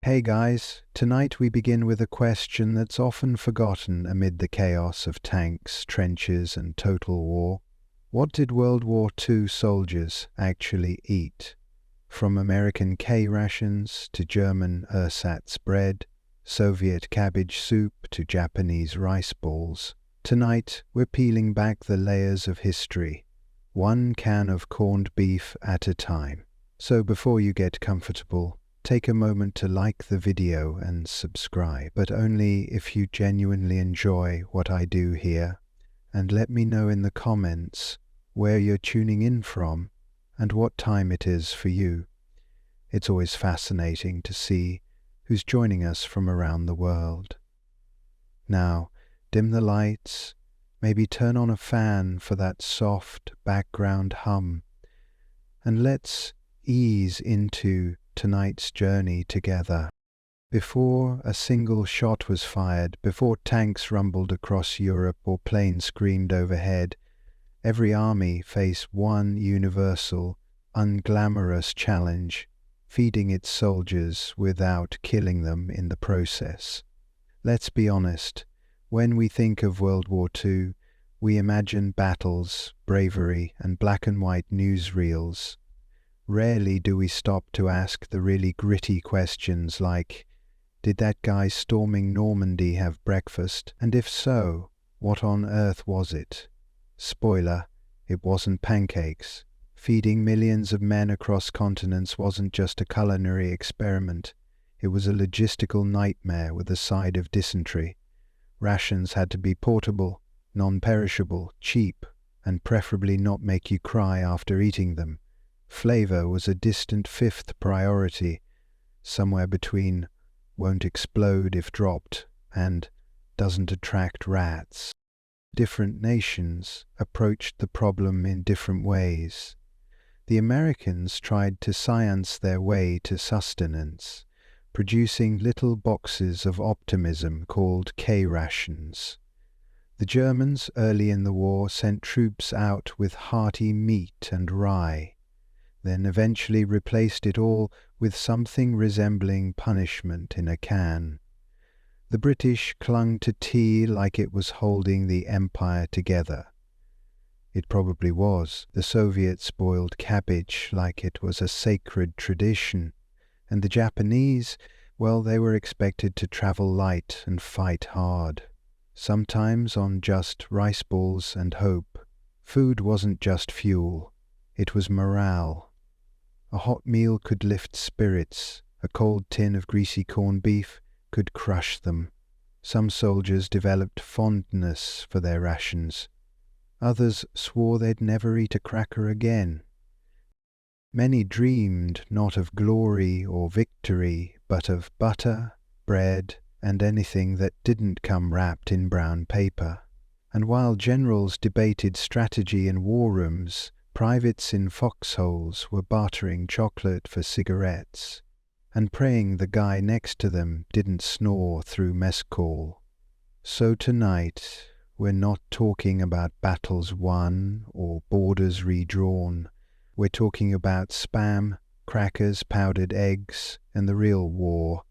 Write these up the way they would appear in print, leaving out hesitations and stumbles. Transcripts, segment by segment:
Hey guys, tonight we begin with a question that's often forgotten amid the chaos of tanks, trenches, and total war. What did World War II soldiers actually eat? From American K-Rations to German Ersatz bread, Soviet cabbage soup to Japanese rice balls. Tonight we're peeling back the layers of history, one can of corned beef at a time. So before you get comfortable, take a moment to like the video and subscribe, but only if you genuinely enjoy what I do here, and let me know in the comments where you're tuning in from and what time it is for you. It's always fascinating to see who's joining us from around the world. Now, dim the lights, maybe turn on a fan for that soft background hum, and let's ease into tonight's journey together. Before a single shot was fired, before tanks rumbled across Europe or planes screamed overhead, every army faced one universal, unglamorous challenge: feeding its soldiers without killing them in the process. Let's be honest, when we think of World War II, we imagine battles, bravery, and black and white newsreels. Rarely do we stop to ask the really gritty questions like, did that guy storming Normandy have breakfast? And if so, what on earth was it? Spoiler, it wasn't pancakes. Feeding millions of men across continents wasn't just a culinary experiment. It was a logistical nightmare with a side of dysentery. Rations had to be portable, non-perishable, cheap, and preferably not make you cry after eating them. Flavor was a distant fifth priority, somewhere between won't explode if dropped and doesn't attract rats. Different nations approached the problem in different ways. The Americans tried to science their way to sustenance, producing little boxes of optimism called K-Rations. The Germans early in the war sent troops out with hearty meat and rye, then eventually replaced it all with something resembling punishment in a can. The British clung to tea like it was holding the empire together. It probably was. The Soviets boiled cabbage like it was a sacred tradition. And the Japanese, well, they were expected to travel light and fight hard, sometimes on just rice balls and hope. Food wasn't just fuel, it was morale. A hot meal could lift spirits, a cold tin of greasy corned beef could crush them. Some soldiers developed fondness for their rations. Others swore they'd never eat a cracker again. Many dreamed not of glory or victory, but of butter, bread, and anything that didn't come wrapped in brown paper. And while generals debated strategy in war rooms, privates in foxholes were bartering chocolate for cigarettes, and praying the guy next to them didn't snore through mess call. So tonight, we're not talking about battles won or borders redrawn. We're talking about spam, crackers, powdered eggs, and the real war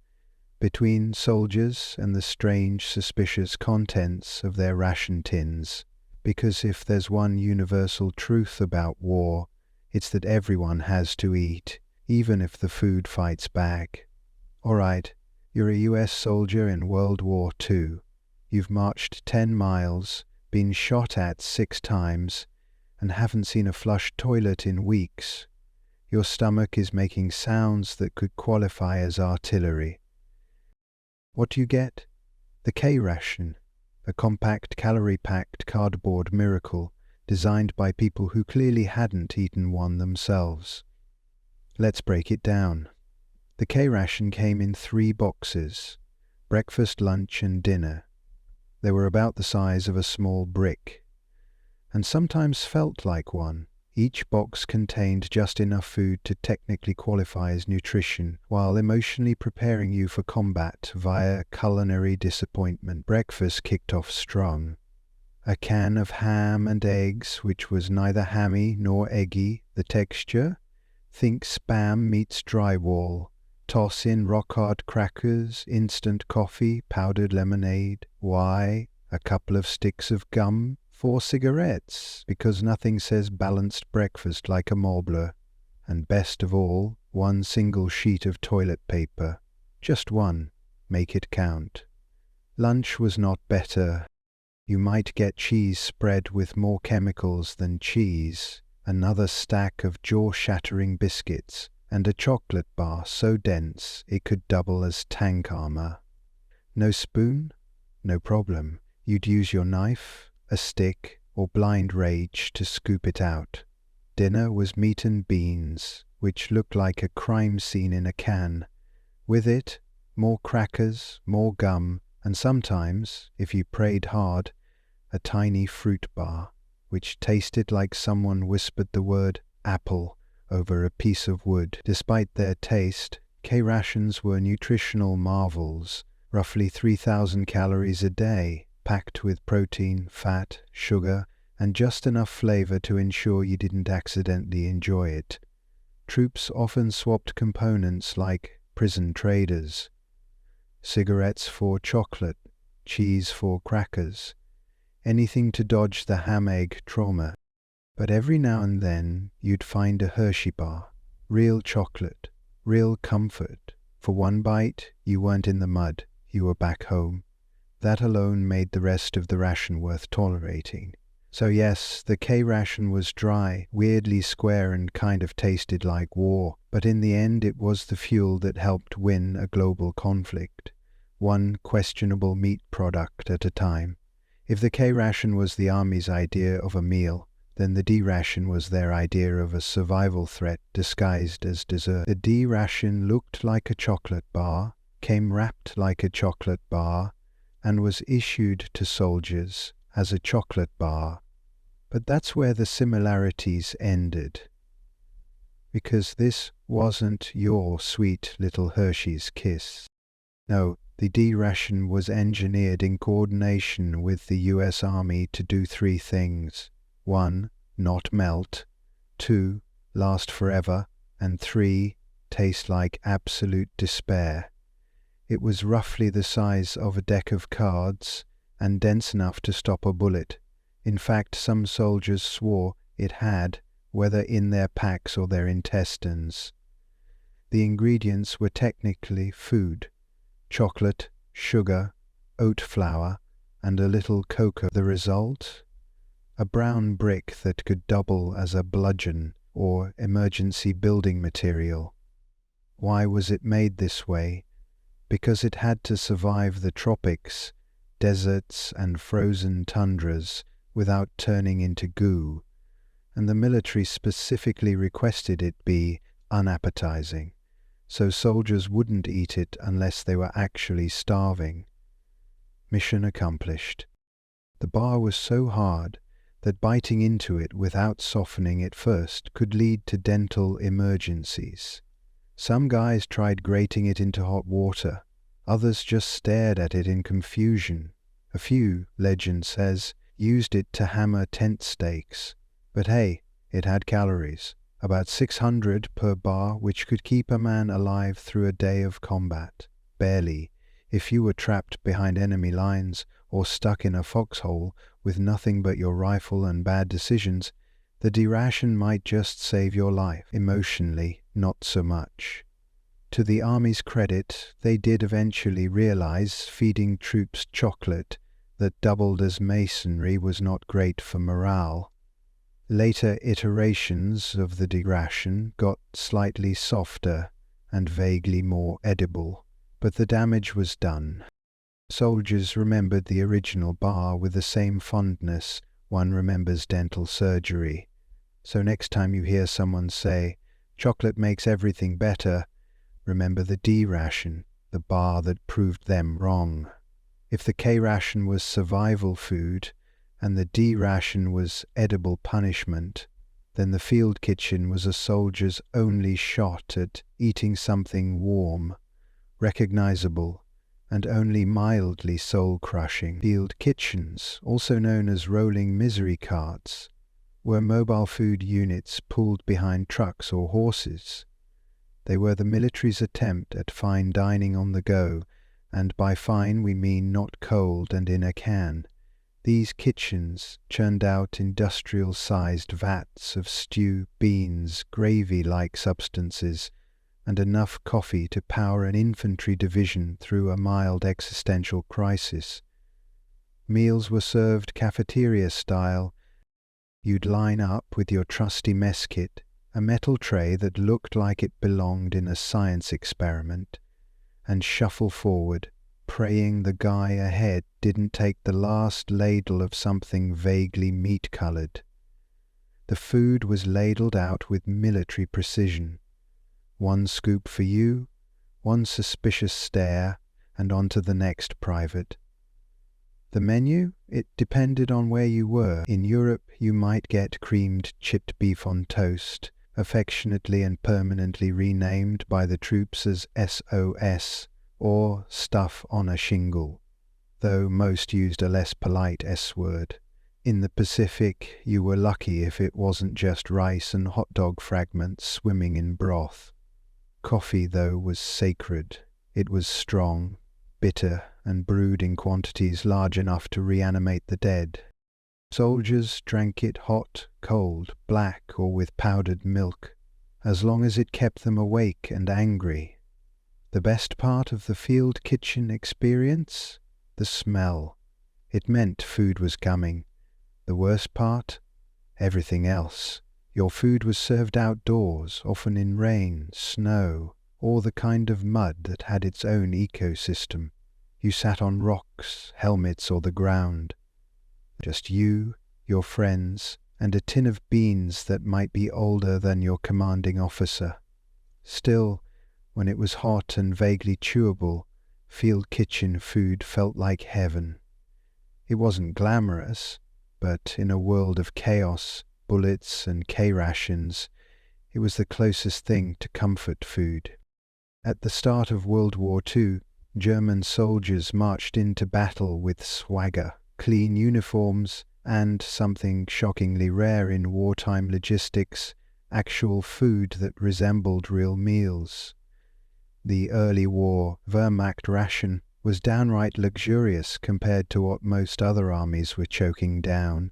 between soldiers and the strange, suspicious contents of their ration tins. Because if there's one universal truth about war, it's that everyone has to eat, even if the food fights back. Alright, you're a US soldier in World War II. You've marched 10 miles, been shot at 6 times, and haven't seen a flush toilet in weeks. Your stomach is making sounds that could qualify as artillery. What do you get? The K-Ration. A compact, calorie-packed cardboard miracle designed by people who clearly hadn't eaten one themselves. Let's break it down. The K-Ration came in 3 boxes: breakfast, lunch, and dinner. They were about the size of a small brick, and sometimes felt like one. Each box contained just enough food to technically qualify as nutrition, while emotionally preparing you for combat via culinary disappointment. Breakfast kicked off strong. A can of ham and eggs, which was neither hammy nor eggy. The texture? Think Spam meets drywall, Toss in rock-hard crackers, instant coffee, powdered lemonade. Why? A couple of sticks of gum, 4 cigarettes, because nothing says balanced breakfast like a Marlboro. And best of all, 1 single sheet of toilet paper. Just one. Make it count. Lunch was not better. You might get cheese spread with more chemicals than cheese, another stack of jaw-shattering biscuits, and a chocolate bar so dense it could double as tank armor. No spoon? No problem. You'd use your knife, a stick, or blind rage to scoop it out. Dinner was meat and beans, which looked like a crime scene in a can. With it, more crackers, more gum, and sometimes, if you prayed hard, a tiny fruit bar, which tasted like someone whispered the word apple over a piece of wood. Despite their taste, K-Rations were nutritional marvels, roughly 3,000 calories a day, packed with protein, fat, sugar, and just enough flavor to ensure you didn't accidentally enjoy it. Troops often swapped components like prison traders. Cigarettes for chocolate, cheese for crackers, anything to dodge the ham-egg trauma. But every now and then you'd find a Hershey bar, real chocolate, real comfort. For one bite, you weren't in the mud, you were back home. That alone made the rest of the ration worth tolerating. So yes, the K-Ration was dry, weirdly square, and kind of tasted like war, but in the end it was the fuel that helped win a global conflict, one questionable meat product at a time. If the K-Ration was the army's idea of a meal, then the D-Ration was their idea of a survival threat disguised as dessert. The D-Ration looked like a chocolate bar, came wrapped like a chocolate bar, and was issued to soldiers as a chocolate bar. But that's where the similarities ended. Because this wasn't your sweet little Hershey's Kiss. No, the D-Ration was engineered in coordination with the US Army to do 3 things. 1. Not melt. 2. Last forever. And 3. Taste like absolute despair. It was roughly the size of a deck of cards and dense enough to stop a bullet. In fact, some soldiers swore it had, whether in their packs or their intestines. The ingredients were technically food: chocolate, sugar, oat flour, and a little cocoa. The result? A brown brick that could double as a bludgeon or emergency building material. Why was it made this way? Because it had to survive the tropics, deserts and frozen tundras without turning into goo, and the military specifically requested it be unappetizing, so soldiers wouldn't eat it unless they were actually starving. Mission accomplished. The bar was so hard that biting into it without softening it first could lead to dental emergencies. Some guys tried grating it into hot water. Others just stared at it in confusion. A few, legend says, used it to hammer tent stakes. But hey, it had calories, about 600 per bar, which could keep a man alive through a day of combat. Barely, if you were trapped behind enemy lines or stuck in a foxhole with nothing but your rifle and bad decisions, the D-Ration might just save your life. Emotionally, not so much. To the Army's credit, they did eventually realize feeding troops chocolate that doubled as masonry was not great for morale. Later iterations of the D-Ration got slightly softer and vaguely more edible, but the damage was done. Soldiers remembered the original bar with the same fondness one remembers dental surgery. So next time you hear someone say, "Chocolate makes everything better," remember the D-Ration, the bar that proved them wrong. If the K-Ration was survival food and the D-Ration was edible punishment, then the field kitchen was a soldier's only shot at eating something warm, recognizable, and only mildly soul-crushing. Field kitchens, also known as rolling misery carts, were mobile food units pulled behind trucks or horses. They were the military's attempt at fine dining on the go, and by fine we mean not cold and in a can. These kitchens churned out industrial-sized vats of stew, beans, gravy-like substances, and enough coffee to power an infantry division through a mild existential crisis. Meals were served cafeteria style. You'd line up with your trusty mess kit, a metal tray that looked like it belonged in a science experiment, and shuffle forward, praying the guy ahead didn't take the last ladle of something vaguely meat-coloured. The food was ladled out with military precision. One scoop for you, one suspicious stare, and on to the next private. The menu? It depended on where you were. In Europe, you might get creamed chipped beef on toast, affectionately and permanently renamed by the troops as SOS, or stuff on a shingle, though most used a less polite S-word. In the Pacific, you were lucky if it wasn't just rice and hot dog fragments swimming in broth. Coffee, though, was sacred. It was strong, bitter, and brewed in quantities large enough to reanimate the dead. Soldiers drank it hot, cold, black, or with powdered milk, as long as it kept them awake and angry. The best part of the field kitchen experience? The smell. It meant food was coming. The worst part? Everything else. Your food was served outdoors, often in rain, snow, or the kind of mud that had its own ecosystem. You sat on rocks, helmets, or the ground. Just you, your friends, and a tin of beans that might be older than your commanding officer. Still, when it was hot and vaguely chewable, field kitchen food felt like heaven. It wasn't glamorous, but in a world of chaos, bullets, and K-Rations, it was the closest thing to comfort food. At the start of World War II, German soldiers marched into battle with swagger, clean uniforms, and something shockingly rare in wartime logistics, actual food that resembled real meals. The early war Wehrmacht ration was downright luxurious compared to what most other armies were choking down.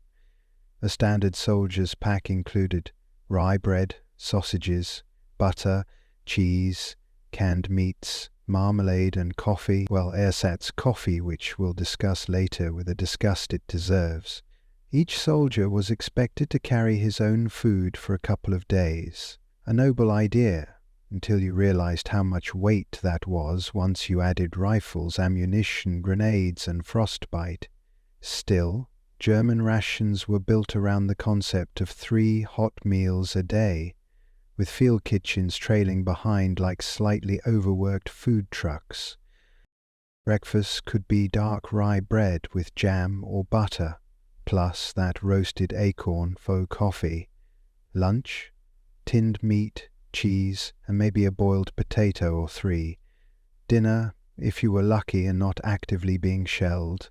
A standard soldier's pack included rye bread, sausages, butter, cheese, canned meats, marmalade and coffee, well, Ersatz coffee, which we'll discuss later with the disgust it deserves. Each soldier was expected to carry his own food for a couple of days. A noble idea, until you realized how much weight that was once you added rifles, ammunition, grenades, and frostbite. Still, German rations were built around the concept of 3 hot meals a day, with field kitchens trailing behind like slightly overworked food trucks. Breakfast could be dark rye bread with jam or butter, plus that roasted acorn faux coffee. Lunch? Tinned meat, cheese, and maybe a boiled potato or 3. Dinner, if you were lucky and not actively being shelled,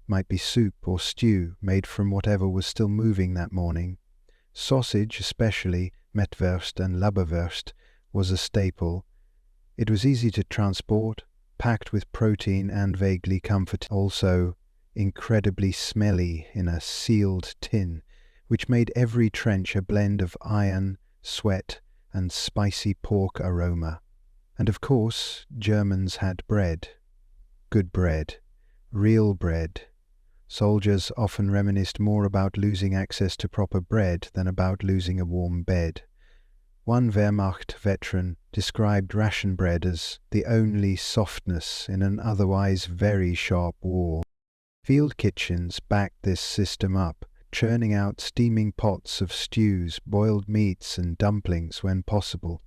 might be soup or stew made from whatever was still moving that morning. Sausage, especially Metwurst and Leberwurst, was a staple. It was easy to transport, packed with protein and vaguely comforting, also incredibly smelly in a sealed tin, which made every trench a blend of iron, sweat, and spicy pork aroma. And of course, Germans had bread. Good bread. Real bread. Soldiers often reminisced more about losing access to proper bread than about losing a warm bed. One Wehrmacht veteran described ration bread as the only softness in an otherwise very sharp war. Field kitchens backed this system up, churning out steaming pots of stews, boiled meats, and dumplings when possible.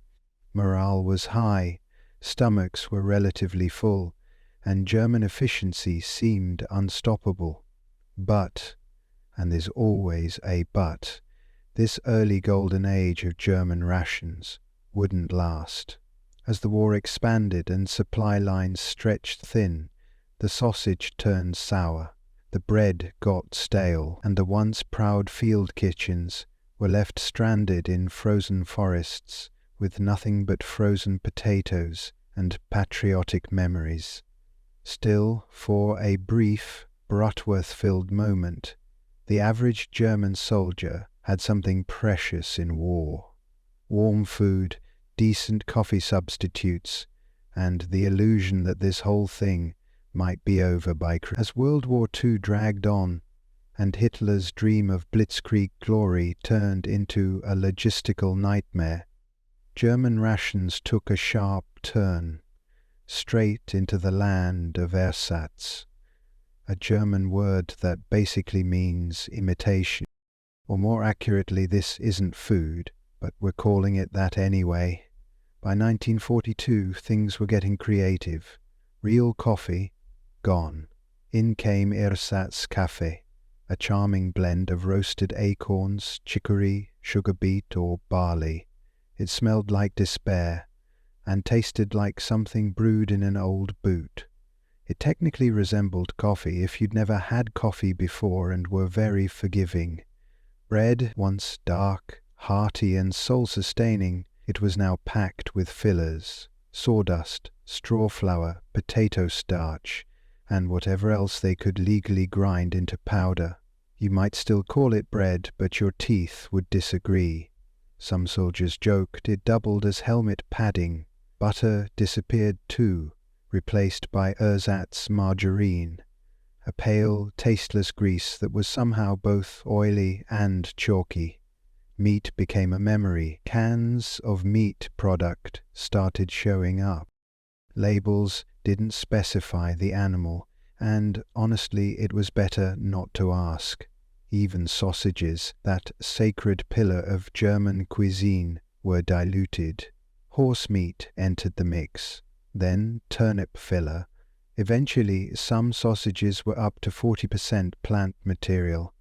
Morale was high, stomachs were relatively full, and German efficiency seemed unstoppable. But, and there's always a but, this early golden age of German rations wouldn't last. As the war expanded and supply lines stretched thin, the sausage turned sour, the bread got stale, and the once proud field kitchens were left stranded in frozen forests with nothing but frozen potatoes and patriotic memories. Still, for a brief, Bratwurst-filled moment, the average German soldier had something precious in war. Warm food, decent coffee substitutes, and the illusion that this whole thing might be over by Christmas. As World War II dragged on, and Hitler's dream of blitzkrieg glory turned into a logistical nightmare, German rations took a sharp turn, straight into the land of Ersatz, a German word that basically means imitation. Or more accurately, this isn't food, but we're calling it that anyway. By 1942, things were getting creative. Real coffee, gone. In came Ersatz Cafe, a charming blend of roasted acorns, chicory, sugar beet, or barley. It smelled like despair, and tasted like something brewed in an old boot. It technically resembled coffee if you'd never had coffee before and were very forgiving. Bread, once dark, hearty and soul-sustaining, it was now packed with fillers, sawdust, straw flour, potato starch, and whatever else they could legally grind into powder. You might still call it bread, but your teeth would disagree. Some soldiers joked it doubled as helmet padding. Butter disappeared too, replaced by Ersatz margarine, a pale, tasteless grease that was somehow both oily and chalky. Meat became a memory. Cans of meat product started showing up. Labels didn't specify the animal, and honestly it was better not to ask. Even sausages, that sacred pillar of German cuisine, were diluted. Horse meat entered the mix, then turnip filler. Eventually, some sausages were up to 40% plant material.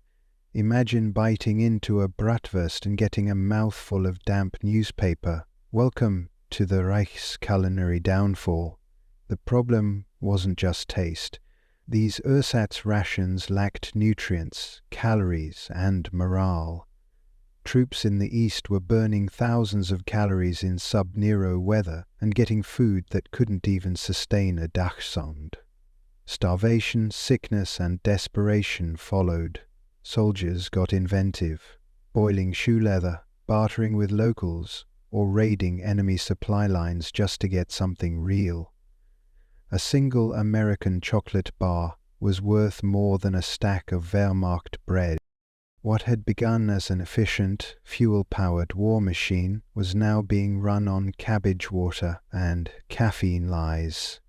Imagine biting into a bratwurst and getting a mouthful of damp newspaper. Welcome to the Reich's culinary downfall. The problem wasn't just taste. These Ersatz rations lacked nutrients, calories, and morale. Troops in the East were burning thousands of calories in sub-Nero weather and getting food that couldn't even sustain a Dachshund. Starvation, sickness, and desperation followed. Soldiers got inventive, boiling shoe leather, bartering with locals, or raiding enemy supply lines just to get something real. A single American chocolate bar was worth more than a stack of Wehrmacht bread. What had begun as an efficient, fuel-powered war machine was now being run on cabbage water and caffeine lies.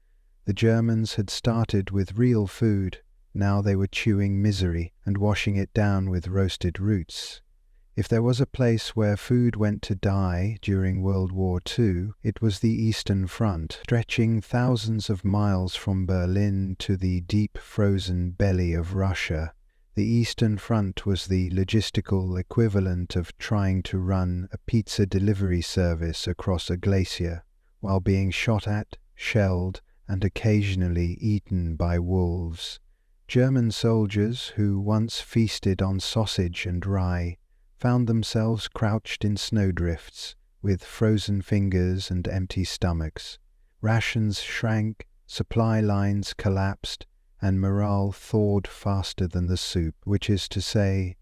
The Germans had started with real food. Now they were chewing misery and washing it down with roasted roots. If there was a place where food went to die during World War II, it was the Eastern Front, stretching thousands of miles from Berlin to the deep frozen belly of Russia. The Eastern Front was the logistical equivalent of trying to run a pizza delivery service across a glacier, while being shot at, shelled, and occasionally eaten by wolves. German soldiers, who once feasted on sausage and rye, found themselves crouched in snowdrifts, with frozen fingers and empty stomachs. Rations shrank, supply lines collapsed, and morale thawed faster than the soup, which is to say,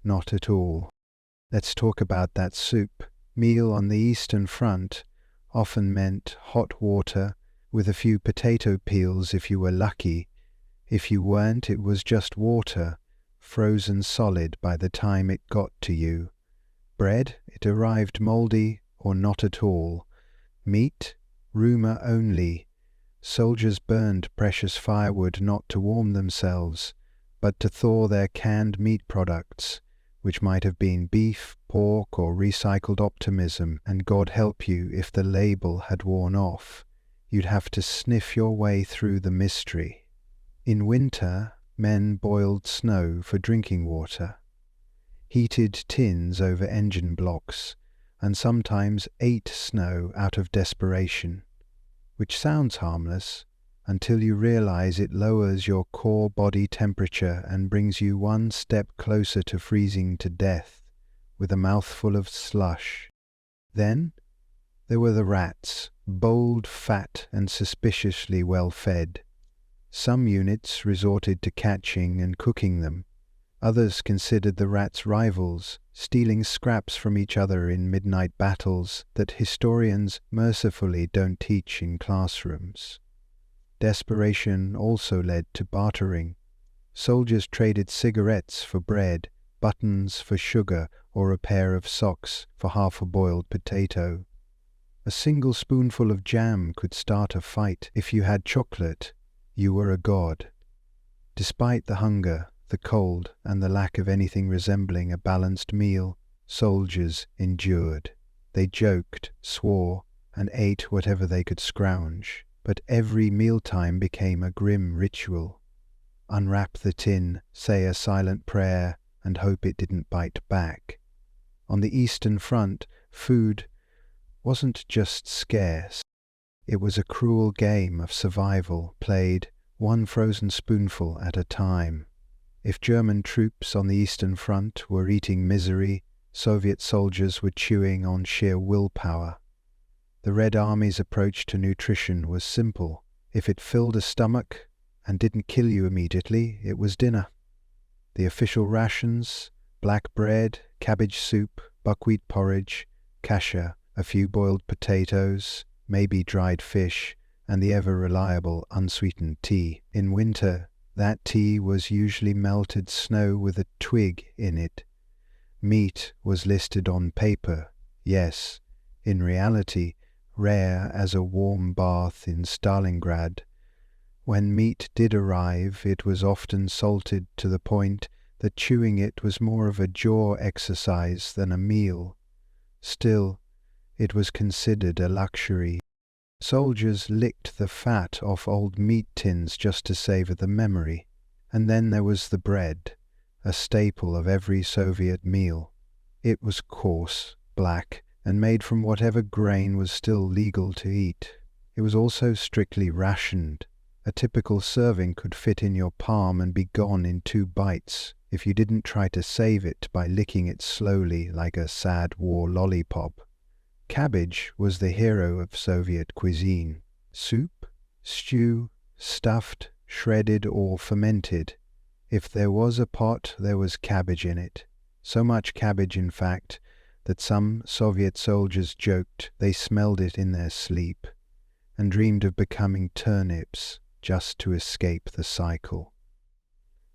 not at all. Let's talk about that soup. Meal on the Eastern Front often meant hot water with a few potato peels if you were lucky. If you weren't, it was just water, frozen solid by the time it got to you. Bread, it arrived mouldy or not at all. Meat, rumour only. Soldiers burned precious firewood not to warm themselves, but to thaw their canned meat products, which might have been beef, pork, or recycled optimism, and God help you if the label had worn off. You'd have to sniff your way through the mystery. In winter, men boiled snow for drinking water, heated tins over engine blocks, and sometimes ate snow out of desperation, which sounds harmless until you realize it lowers your core body temperature and brings you one step closer to freezing to death with a mouthful of slush. Then There were the rats, bold, fat, and suspiciously well fed. Some units resorted to catching and cooking them. Others considered the rats rivals, stealing scraps from each other in midnight battles that historians mercifully don't teach in classrooms. Desperation also led to bartering. Soldiers traded cigarettes for bread, buttons for sugar, or a pair of socks for half a boiled potato. A single spoonful of jam could start a fight. If you had chocolate, you were a god. Despite the hunger, the cold, and the lack of anything resembling a balanced meal, soldiers endured. They joked, swore, and ate whatever they could scrounge. But every mealtime became a grim ritual. Unwrap the tin, say a silent prayer, and hope it didn't bite back. On the Eastern Front, food wasn't just scarce. It was a cruel game of survival, played one frozen spoonful at a time. If German troops on the Eastern Front were eating misery, Soviet soldiers were chewing on sheer willpower. The Red Army's approach to nutrition was simple. If it filled a stomach and didn't kill you immediately, it was dinner. The official rations: black bread, cabbage soup, buckwheat porridge, kasha, a few boiled potatoes, maybe dried fish, and the ever-reliable unsweetened tea. In winter, that tea was usually melted snow with a twig in it. Meat was listed on paper, yes, in reality, rare as a warm bath in Stalingrad. When meat did arrive, it was often salted to the point that chewing it was more of a jaw exercise than a meal. Still, it was considered a luxury. Soldiers licked the fat off old meat tins just to savour the memory. And then there was the bread, a staple of every Soviet meal. It was coarse, black, and made from whatever grain was still legal to eat. It was also strictly rationed. A typical serving could fit in your palm and be gone in 2 bites if you didn't try to save it by licking it slowly like a sad war lollipop. Cabbage was the hero of Soviet cuisine. Soup, stew, stuffed, shredded or fermented. If there was a pot, there was cabbage in it. So much cabbage, in fact, that some Soviet soldiers joked they smelled it in their sleep and dreamed of becoming turnips just to escape the cycle.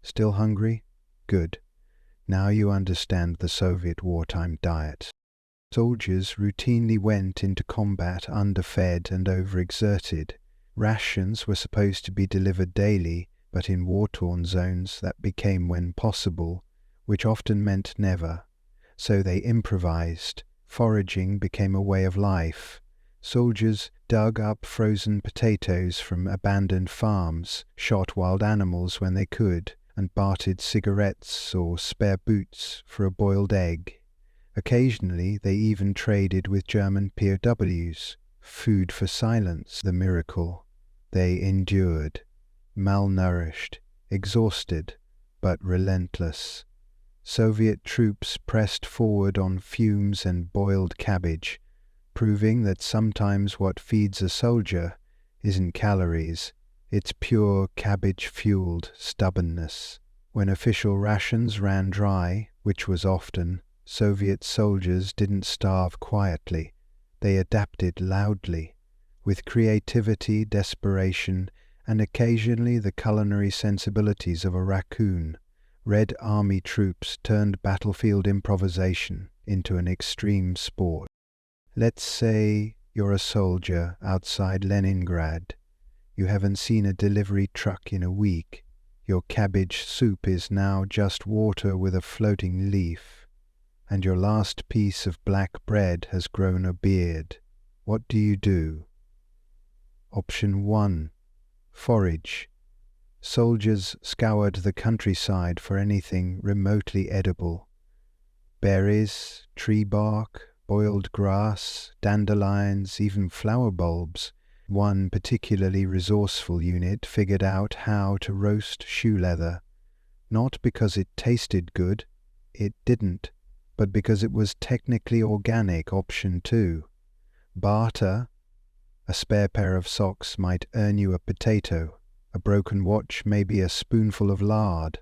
Still hungry? Good. Now you understand the Soviet wartime diet. Soldiers routinely went into combat underfed and overexerted. Rations were supposed to be delivered daily, but in war-torn zones that became when possible, which often meant never. So they improvised. Foraging became a way of life. Soldiers dug up frozen potatoes from abandoned farms, shot wild animals when they could, and bartered cigarettes or spare boots for a boiled egg. Occasionally they even traded with German POWs. Food for silence, the miracle. They endured, malnourished, exhausted, but relentless. Soviet troops pressed forward on fumes and boiled cabbage, proving that sometimes what feeds a soldier isn't calories, it's pure cabbage-fueled stubbornness. When official rations ran dry, which was often, Soviet soldiers didn't starve quietly. They adapted loudly, with creativity, desperation, and occasionally the culinary sensibilities of a raccoon. Red Army troops turned battlefield improvisation into an extreme sport. Let's say you're a soldier outside Leningrad. You haven't seen a delivery truck in a week. Your cabbage soup is now just water with a floating leaf. And your last piece of black bread has grown a beard. What do? Option 1. Forage. Soldiers scoured the countryside for anything remotely edible. Berries, tree bark, boiled grass, dandelions, even flower bulbs. One particularly resourceful unit figured out how to roast shoe leather. Not because it tasted good, it didn't, but because it was technically organic. Option 2. Barter, a spare pair of socks might earn you a potato, a broken watch maybe a spoonful of lard.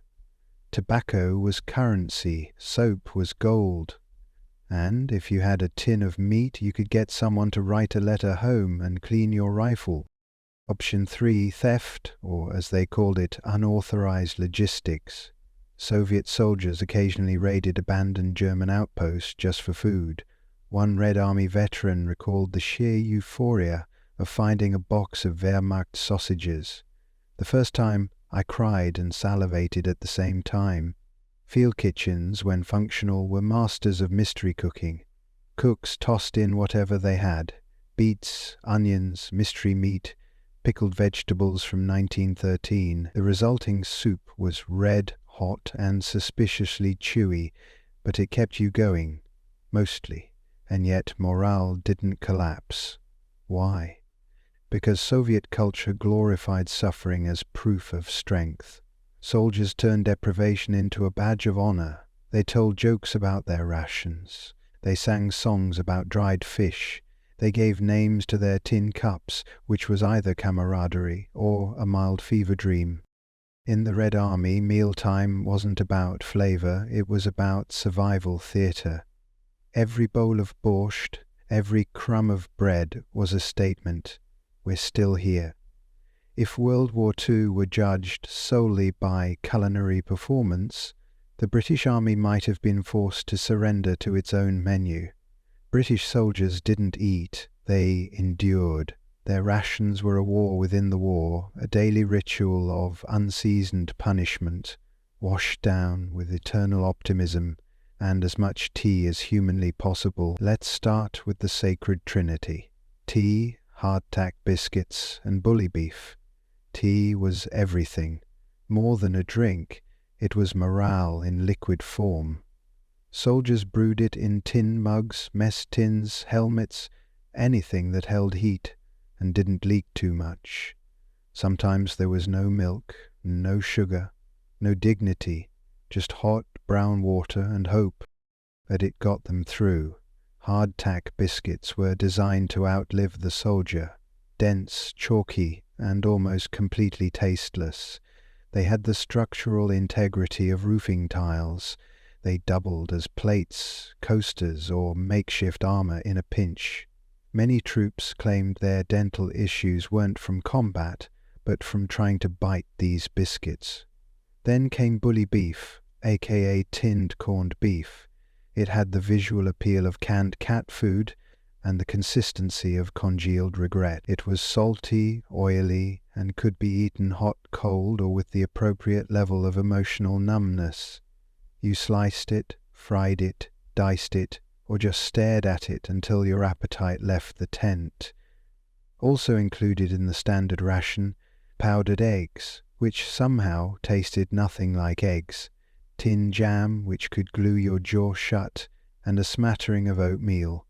Tobacco was currency, soap was gold. And if you had a tin of meat, you could get someone to write a letter home and clean your rifle. Option 3, theft, or as they called it, unauthorized logistics. Soviet soldiers occasionally raided abandoned German outposts just for food. One Red Army veteran recalled the sheer euphoria of finding a box of Wehrmacht sausages. The first time, I cried and salivated at the same time. Field kitchens, when functional, were masters of mystery cooking. Cooks tossed in whatever they had: beets, onions, mystery meat, pickled vegetables from 1913. The resulting soup was red, hot, and suspiciously chewy, but it kept you going, mostly, and yet morale didn't collapse. Why? Because Soviet culture glorified suffering as proof of strength. Soldiers turned deprivation into a badge of honor. They told jokes about their rations. They sang songs about dried fish. They gave names to their tin cups, which was either camaraderie or a mild fever dream. In the Red Army, mealtime wasn't about flavor, it was about survival theater. Every bowl of borscht, every crumb of bread was a statement. We're still here. If World War II were judged solely by culinary performance, the British Army might have been forced to surrender to its own menu. British soldiers didn't eat, they endured. Their rations were a war within the war, a daily ritual of unseasoned punishment, washed down with eternal optimism and as much tea as humanly possible. Let's start with the sacred trinity: tea, hardtack biscuits, and bully beef. Tea was everything. More than a drink, it was morale in liquid form. Soldiers brewed it in tin mugs, mess tins, helmets, anything that held heat and didn't leak too much. Sometimes there was no milk, no sugar, no dignity, just hot brown water and hope that it got them through. Hardtack biscuits were designed to outlive the soldier, dense, chalky, and almost completely tasteless. They had the structural integrity of roofing tiles. They doubled as plates, coasters, or makeshift armor in a pinch. Many troops claimed their dental issues weren't from combat, but from trying to bite these biscuits. Then came bully beef, aka tinned corned beef. It had the visual appeal of canned cat food and the consistency of congealed regret. It was salty, oily, and could be eaten hot, cold, or with the appropriate level of emotional numbness. You sliced it, fried it, diced it, or just stared at it until your appetite left the tent. Also included in the standard ration, powdered eggs, which somehow tasted nothing like eggs, tin jam, which could glue your jaw shut, and a smattering of oatmeal,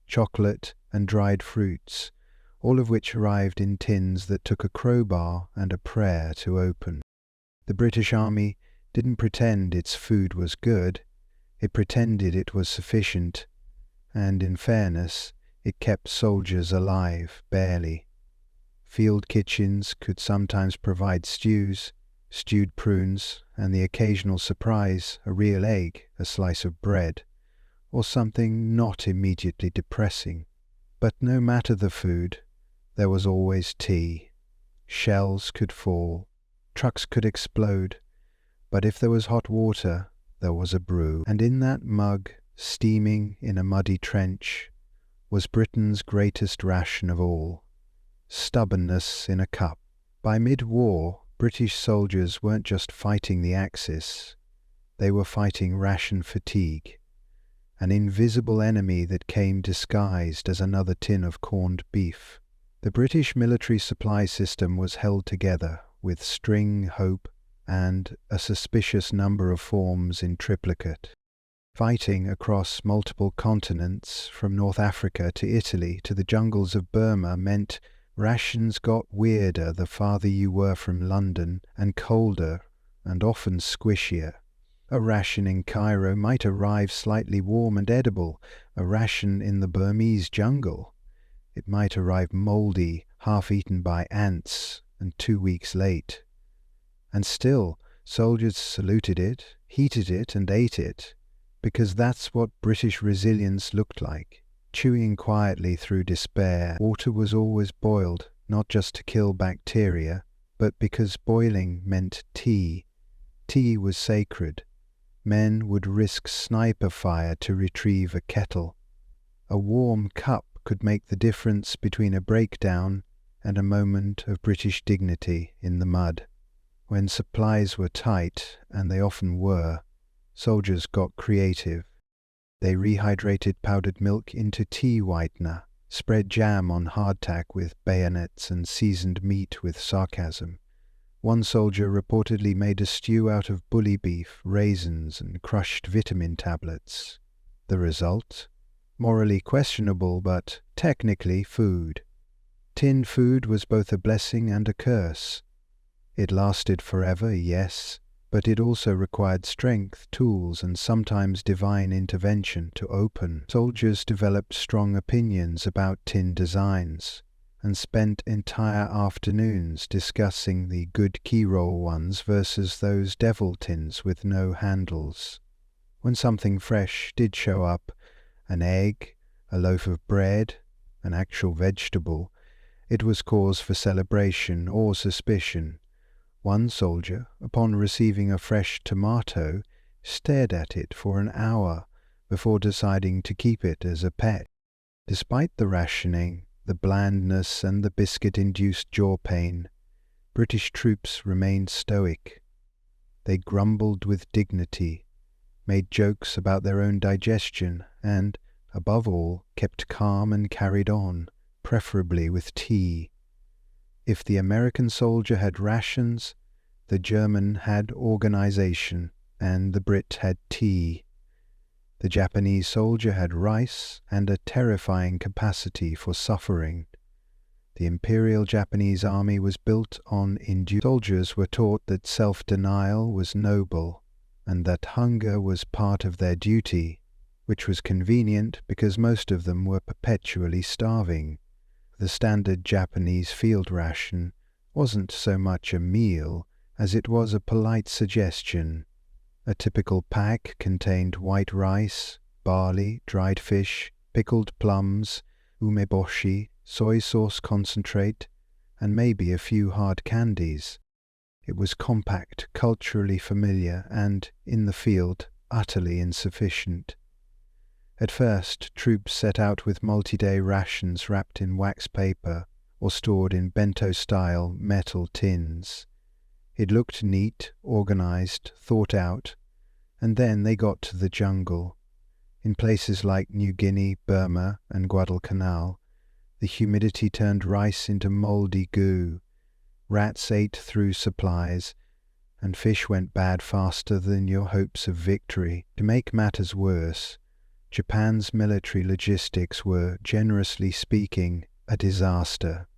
chocolate, and dried fruits, all of which arrived in tins that took a crowbar and a prayer to open. The British Army didn't pretend its food was good, it pretended it was sufficient, and in fairness, it kept soldiers alive, barely. Field kitchens could sometimes provide stews, stewed prunes, and the occasional surprise, a real egg, a slice of bread, or something not immediately depressing. But no matter the food, there was always tea. Shells could fall, trucks could explode, but if there was hot water, there was a brew. And in that mug, steaming in a muddy trench, was Britain's greatest ration of all: stubbornness in a cup. By mid-war, British soldiers weren't just fighting the Axis, they were fighting ration fatigue, an invisible enemy that came disguised as another tin of corned beef. The British military supply system was held together with string, hope, and a suspicious number of forms in triplicate. Fighting across multiple continents, from North Africa to Italy to the jungles of Burma, meant rations got weirder the farther you were from London, and colder, and often squishier. A ration in Cairo might arrive slightly warm and edible, a ration in the Burmese jungle It might arrive mouldy, half-eaten by ants, and 2 weeks late. And still, soldiers saluted it, heated it, and ate it, because that's what British resilience looked like. Chewing quietly through despair, water was always boiled, not just to kill bacteria, but because boiling meant tea. Tea was sacred. Men would risk sniper fire to retrieve a kettle. A warm cup could make the difference between a breakdown and a moment of British dignity in the mud. When supplies were tight, and they often were, soldiers got creative. They rehydrated powdered milk into tea whitener, spread jam on hardtack with bayonets, and seasoned meat with sarcasm. One soldier reportedly made a stew out of bully beef, raisins, and crushed vitamin tablets. The result? Morally questionable, but technically food. Tinned food was both a blessing and a curse. It lasted forever, yes, but it also required strength, tools, and sometimes divine intervention to open. Soldiers developed strong opinions about tin designs, and spent entire afternoons discussing the good keyroll ones versus those devil tins with no handles. When something fresh did show up, an egg, a loaf of bread, an actual vegetable, it was cause for celebration or suspicion. One soldier, upon receiving a fresh tomato, stared at it for an hour before deciding to keep it as a pet. Despite the rationing, the blandness, and the biscuit-induced jaw pain, British troops remained stoic. They grumbled with dignity, made jokes about their own digestion, and, above all, kept calm and carried on, preferably with tea. If the American soldier had rations, the German had organization, and the Brit had tea. The Japanese soldier had rice and a terrifying capacity for suffering. The Imperial Japanese Army was built on endurance. Soldiers were taught that self-denial was noble, and that hunger was part of their duty, which was convenient because most of them were perpetually starving. The standard Japanese field ration wasn't so much a meal as it was a polite suggestion. A typical pack contained white rice, barley, dried fish, pickled plums, umeboshi, soy sauce concentrate, and maybe a few hard candies. It was compact, culturally familiar, and, in the field, utterly insufficient. At first, troops set out with multi-day rations wrapped in wax paper or stored in bento-style metal tins. It looked neat, organized, thought out, and then they got to the jungle. In places like New Guinea, Burma, and Guadalcanal, the humidity turned rice into mouldy goo. Rats ate through supplies, and fish went bad faster than your hopes of victory. To make matters worse, Japan's military logistics were, generously speaking, a disaster.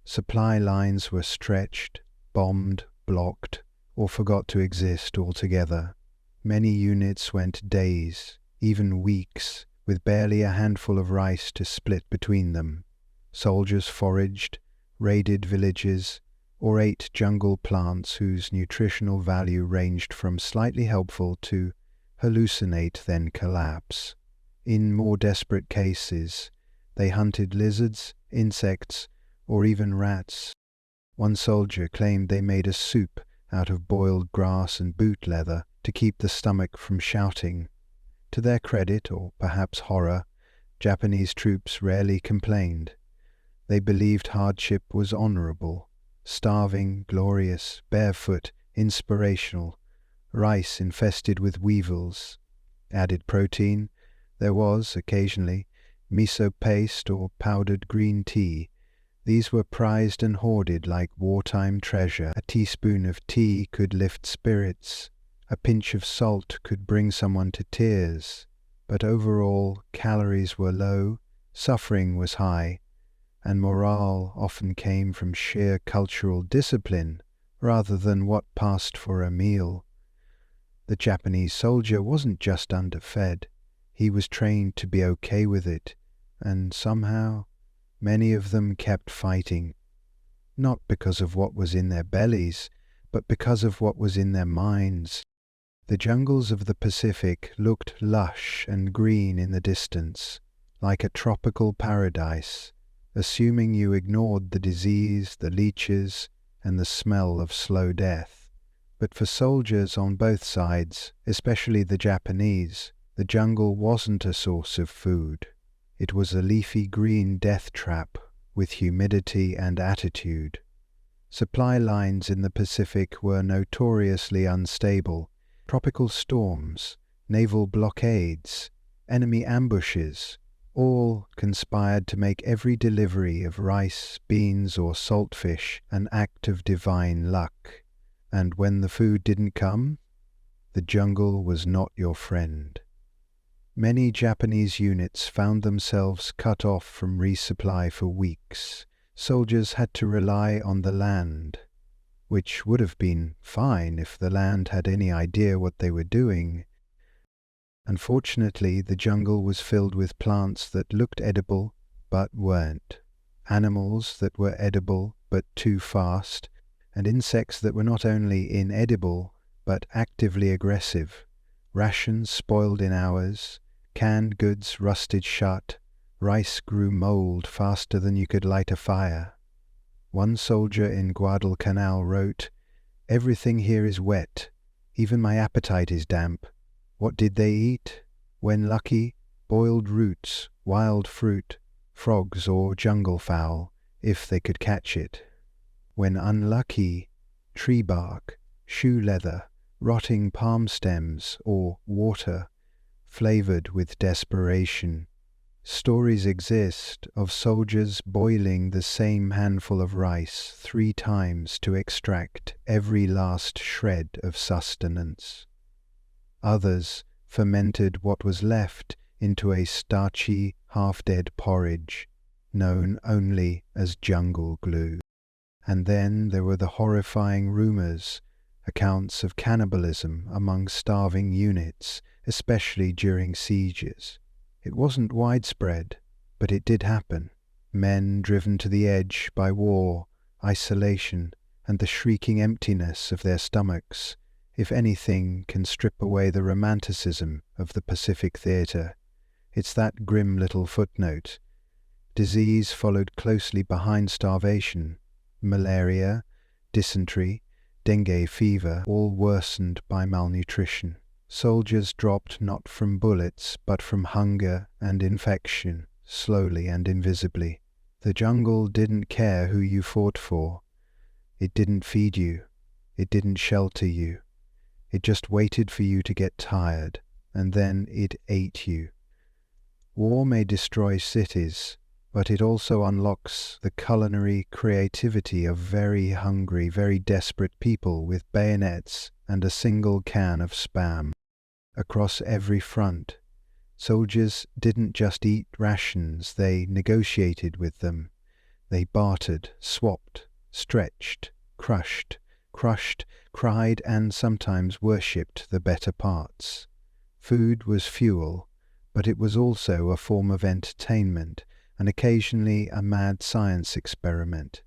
Supply lines were stretched, bombed, blocked, or forgot to exist altogether. Many units went days, even weeks, with barely a handful of rice to split between them. Soldiers foraged, raided villages, or ate jungle plants whose nutritional value ranged from slightly helpful to hallucinate then collapse. In more desperate cases, they hunted lizards, insects, or even rats. One soldier claimed they made a soup out of boiled grass and boot leather to keep the stomach from shouting. To their credit, or perhaps horror, Japanese troops rarely complained. They believed hardship was honorable, starving, glorious, barefoot, inspirational, rice infested with weevils. Added protein, there was, occasionally, miso paste or powdered green tea. These were prized and hoarded like wartime treasure. A teaspoon of tea could lift spirits. A pinch of salt could bring someone to tears. But overall, calories were low, suffering was high, and morale often came from sheer cultural discipline rather than what passed for a meal. The Japanese soldier wasn't just underfed. He was trained to be okay with it, and somehow Many of them kept fighting, not because of what was in their bellies, but because of what was in their minds. The jungles of the Pacific looked lush and green in the distance, like a tropical paradise, assuming you ignored the disease, the leeches, and the smell of slow death. But for soldiers on both sides, especially the Japanese, the jungle wasn't a source of food. It was a leafy green death trap with humidity and attitude. Supply lines in the Pacific were notoriously unstable. Tropical storms, naval blockades, enemy ambushes, all conspired to make every delivery of rice, beans, or saltfish an act of divine luck. And when the food didn't come, the jungle was not your friend. Many Japanese units found themselves cut off from resupply for weeks. Soldiers had to rely on the land, which would have been fine if the land had any idea what they were doing. Unfortunately, the jungle was filled with plants that looked edible but weren't, animals that were edible but too fast, and insects that were not only inedible but actively aggressive. Rations spoiled in hours, canned goods rusted shut, rice grew mold faster than you could light a fire. One soldier in Guadalcanal wrote, "Everything here is wet. Even my appetite is damp. What did they eat? When lucky, boiled roots, wild fruit, frogs or jungle fowl, if they could catch it. When unlucky, tree bark, shoe leather, rotting palm stems, or water, flavored with desperation." Stories exist of soldiers boiling the same handful of rice 3 times to extract every last shred of sustenance. Others fermented what was left into a starchy, half-dead porridge, known only as jungle glue. And then there were the horrifying rumors, accounts of cannibalism among starving units, especially during sieges. It wasn't widespread, but it did happen. Men driven to the edge by war, isolation, and the shrieking emptiness of their stomachs, if anything can strip away the romanticism of the Pacific theater. It's that grim little footnote. Disease followed closely behind starvation. Malaria, dysentery, dengue fever, all worsened by malnutrition. Soldiers dropped not from bullets, but from hunger and infection, slowly and invisibly. The jungle didn't care who you fought for. It didn't feed you. It didn't shelter you. It just waited for you to get tired, and then it ate you. War may destroy cities, but it also unlocks the culinary creativity of very hungry, very desperate people with bayonets and a single can of Spam. Across every front, soldiers didn't just eat rations, they negotiated with them. They bartered, swapped, stretched, crushed, cried, and sometimes worshipped the better parts. Food was fuel, but it was also a form of entertainment, and occasionally a mad science experiment.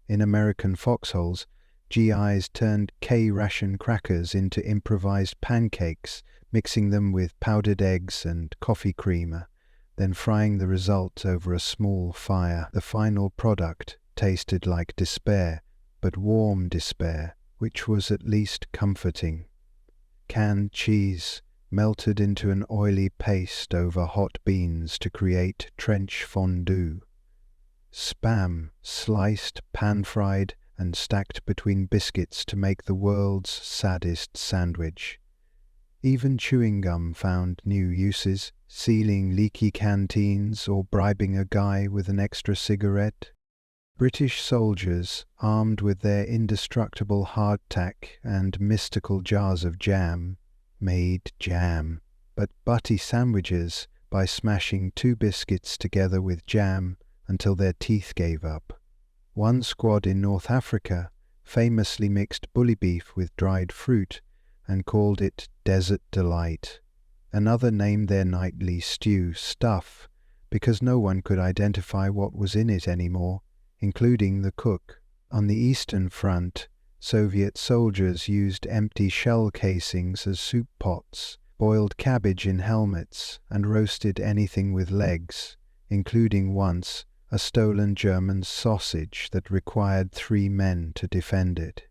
In American foxholes, GIs turned K-Ration crackers into improvised pancakes, mixing them with powdered eggs and coffee creamer, then frying the result over a small fire. The final product tasted like despair, but warm despair, which was at least comforting. Canned cheese melted into an oily paste over hot beans to create trench fondue. Spam sliced, pan-fried, and stacked between biscuits to make the world's saddest sandwich. Even chewing gum found new uses, sealing leaky canteens or bribing a guy with an extra cigarette. British soldiers, armed with their indestructible hardtack and mystical jars of jam, made jam, but butty sandwiches by smashing 2 biscuits together with jam until their teeth gave up. One squad in North Africa famously mixed bully beef with dried fruit and called it Desert Delight. Another named their nightly stew Stuff, because no one could identify what was in it anymore, including the cook. On the Eastern Front, Soviet soldiers used empty shell casings as soup pots, boiled cabbage in helmets, and roasted anything with legs, including once a stolen German sausage that required 3 men to defend it.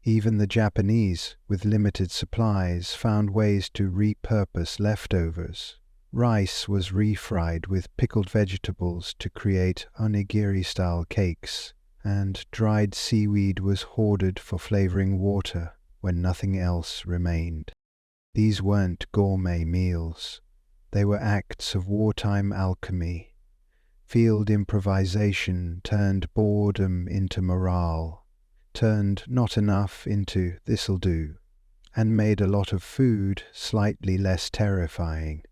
Even the Japanese, with limited supplies, found ways to repurpose leftovers. Rice was refried with pickled vegetables to create onigiri-style cakes, and dried seaweed was hoarded for flavoring water when nothing else remained. These weren't gourmet meals. They were acts of wartime alchemy. Field improvisation turned boredom into morale, turned not enough into this'll do, and made a lot of food slightly less terrifying.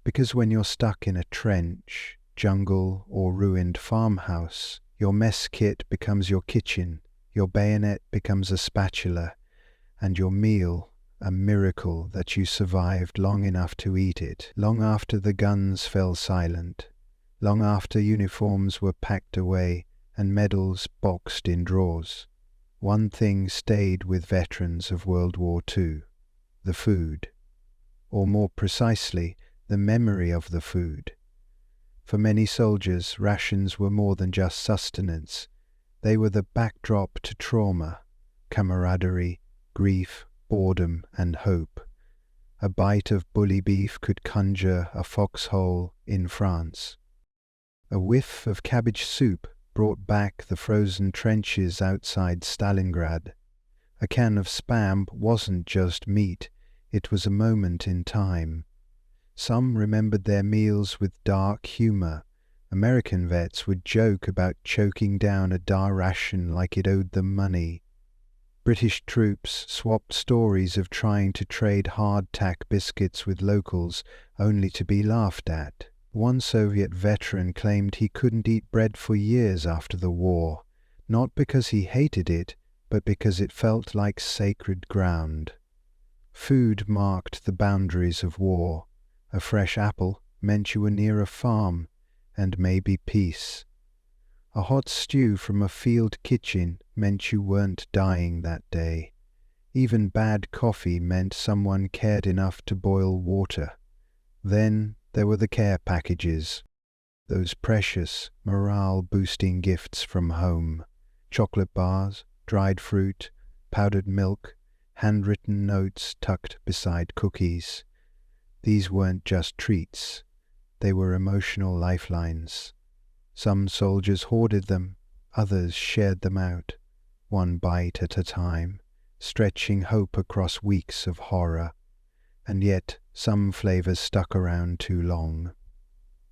Because when you're stuck in a trench, jungle, or ruined farmhouse, your mess kit becomes your kitchen, your bayonet becomes a spatula, and your meal a miracle that you survived long enough to eat it, long after the guns fell silent, long after uniforms were packed away and medals boxed in drawers. One thing stayed with veterans of World War II: the food. Or more precisely, the memory of the food. For many soldiers, rations were more than just sustenance. They were the backdrop to trauma, camaraderie, grief, boredom, and hope. A bite of bully beef could conjure a foxhole in France. A whiff of cabbage soup brought back the frozen trenches outside Stalingrad. A can of Spam wasn't just meat, it was a moment in time. Some remembered their meals with dark humor. American vets would joke about choking down a D-Ration like it owed them money. British troops swapped stories of trying to trade hardtack biscuits with locals, only to be laughed at. One Soviet veteran claimed he couldn't eat bread for years after the war, not because he hated it, but because it felt like sacred ground. Food marked the boundaries of war. A fresh apple meant you were near a farm, and maybe peace. A hot stew from a field kitchen meant you weren't dying that day. Even bad coffee meant someone cared enough to boil water. Then there were the care packages, those precious, morale-boosting gifts from home. Chocolate bars, dried fruit, powdered milk, handwritten notes tucked beside cookies. These weren't just treats, they were emotional lifelines. Some soldiers hoarded them, others shared them out, one bite at a time, stretching hope across weeks of horror. And yet some flavors stuck around too long.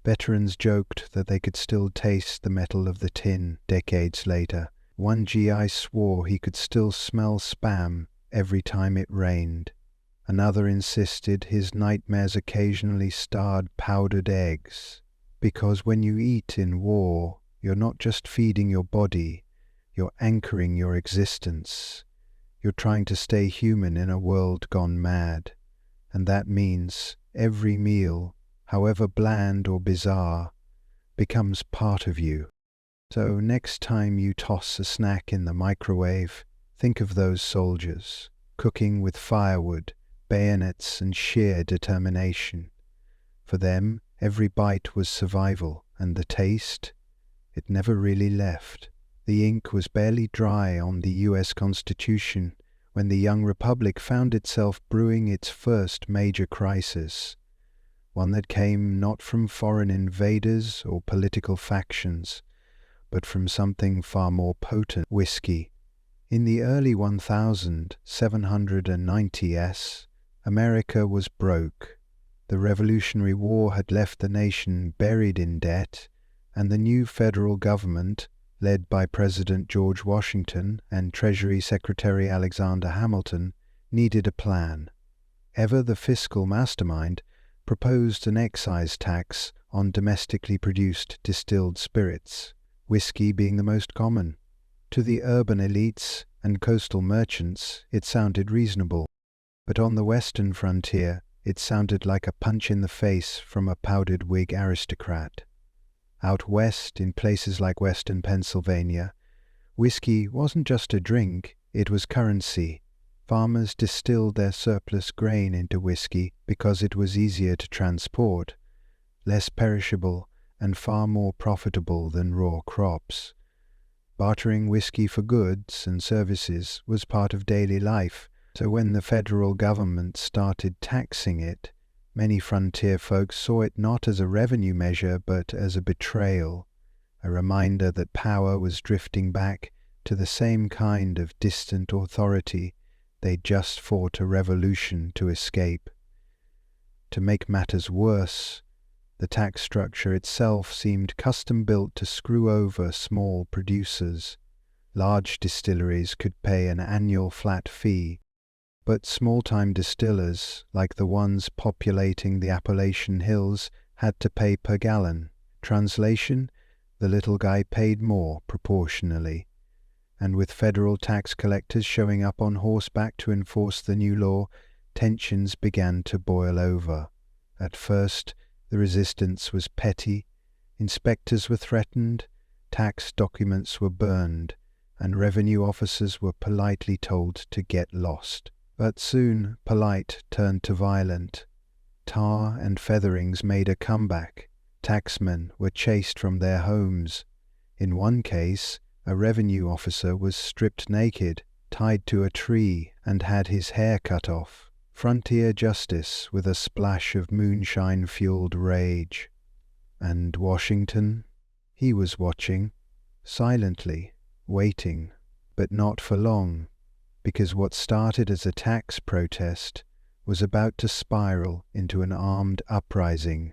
Veterans joked that they could still taste the metal of the tin decades later. One GI swore he could still smell Spam every time it rained. Another insisted his nightmares occasionally starred powdered eggs. Because when you eat in war, you're not just feeding your body, you're anchoring your existence. You're trying to stay human in a world gone mad. And that means every meal, however bland or bizarre, becomes part of you. So next time you toss a snack in the microwave, think of those soldiers, cooking with firewood, bayonets, and sheer determination. For them, every bite was survival, and the taste, it never really left. The ink was barely dry on the US Constitution when the young republic found itself brewing its first major crisis, one that came not from foreign invaders or political factions, but from something far more potent: whiskey. In the early 1790s, America was broke. The Revolutionary War had left the nation buried in debt, and the new federal government, led by President George Washington and Treasury Secretary Alexander Hamilton, needed a plan. Ever the fiscal mastermind proposed an excise tax on domestically produced distilled spirits, whiskey being the most common. To the urban elites and coastal merchants, it sounded reasonable, but on the western frontier, it sounded like a punch in the face from a powdered wig aristocrat. Out west, in places like western Pennsylvania, whiskey wasn't just a drink, it was currency. Farmers distilled their surplus grain into whiskey because it was easier to transport, less perishable, and far more profitable than raw crops. Bartering whiskey for goods and services was part of daily life, so when the federal government started taxing it, many frontier folks saw it not as a revenue measure but as a betrayal, a reminder that power was drifting back to the same kind of distant authority they'd just fought a revolution to escape. To make matters worse, the tax structure itself seemed custom-built to screw over small producers. Large distilleries could pay an annual flat fee, but small-time distillers, like the ones populating the Appalachian Hills, had to pay per gallon. Translation: the little guy paid more proportionally. And with federal tax collectors showing up on horseback to enforce the new law, tensions began to boil over. At first, the resistance was petty. Inspectors were threatened, tax documents were burned, and revenue officers were politely told to get lost. But soon polite turned to violent. Tar and featherings made a comeback. Taxmen were chased from their homes. In one case, a revenue officer was stripped naked, tied to a tree, and had his hair cut off. Frontier justice with a splash of moonshine-fueled rage. And Washington? He was watching, silently, waiting, but not for long, because what started as a tax protest was about to spiral into an armed uprising,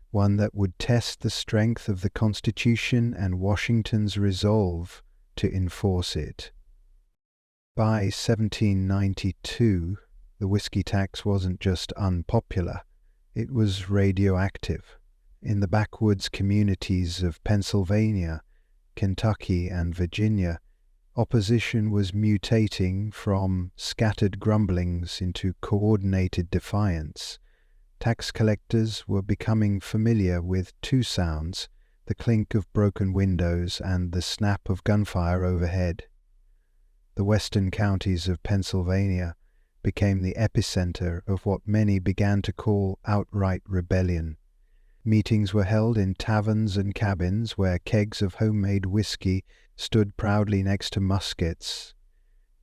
one that would test the strength of the Constitution and Washington's resolve to enforce it. By 1792, the whiskey tax wasn't just unpopular, it was radioactive. In the backwoods communities of Pennsylvania, Kentucky, and Virginia, opposition was mutating from scattered grumblings into coordinated defiance. Tax collectors were becoming familiar with two sounds, the clink of broken windows and the snap of gunfire overhead. The western counties of Pennsylvania became the epicenter of what many began to call outright rebellion. Meetings were held in taverns and cabins where kegs of homemade whiskey stood proudly next to muskets.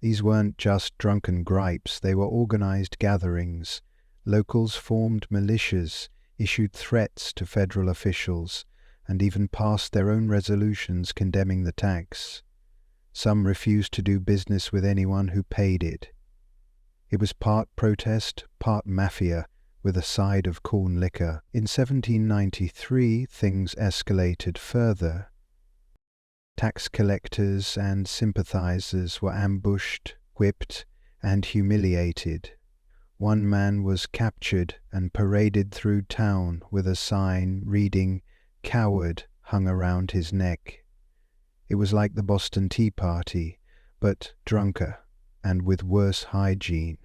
These weren't just drunken gripes, they were organized gatherings. Locals formed militias, issued threats to federal officials, and even passed their own resolutions condemning the tax. Some refused to do business with anyone who paid it. It was part protest, part mafia, with a side of corn liquor. In 1793, things escalated further. Tax collectors and sympathizers were ambushed, whipped, and humiliated. One man was captured and paraded through town with a sign reading "Coward" hung around his neck. It was like the Boston Tea Party, but drunker and with worse hygiene.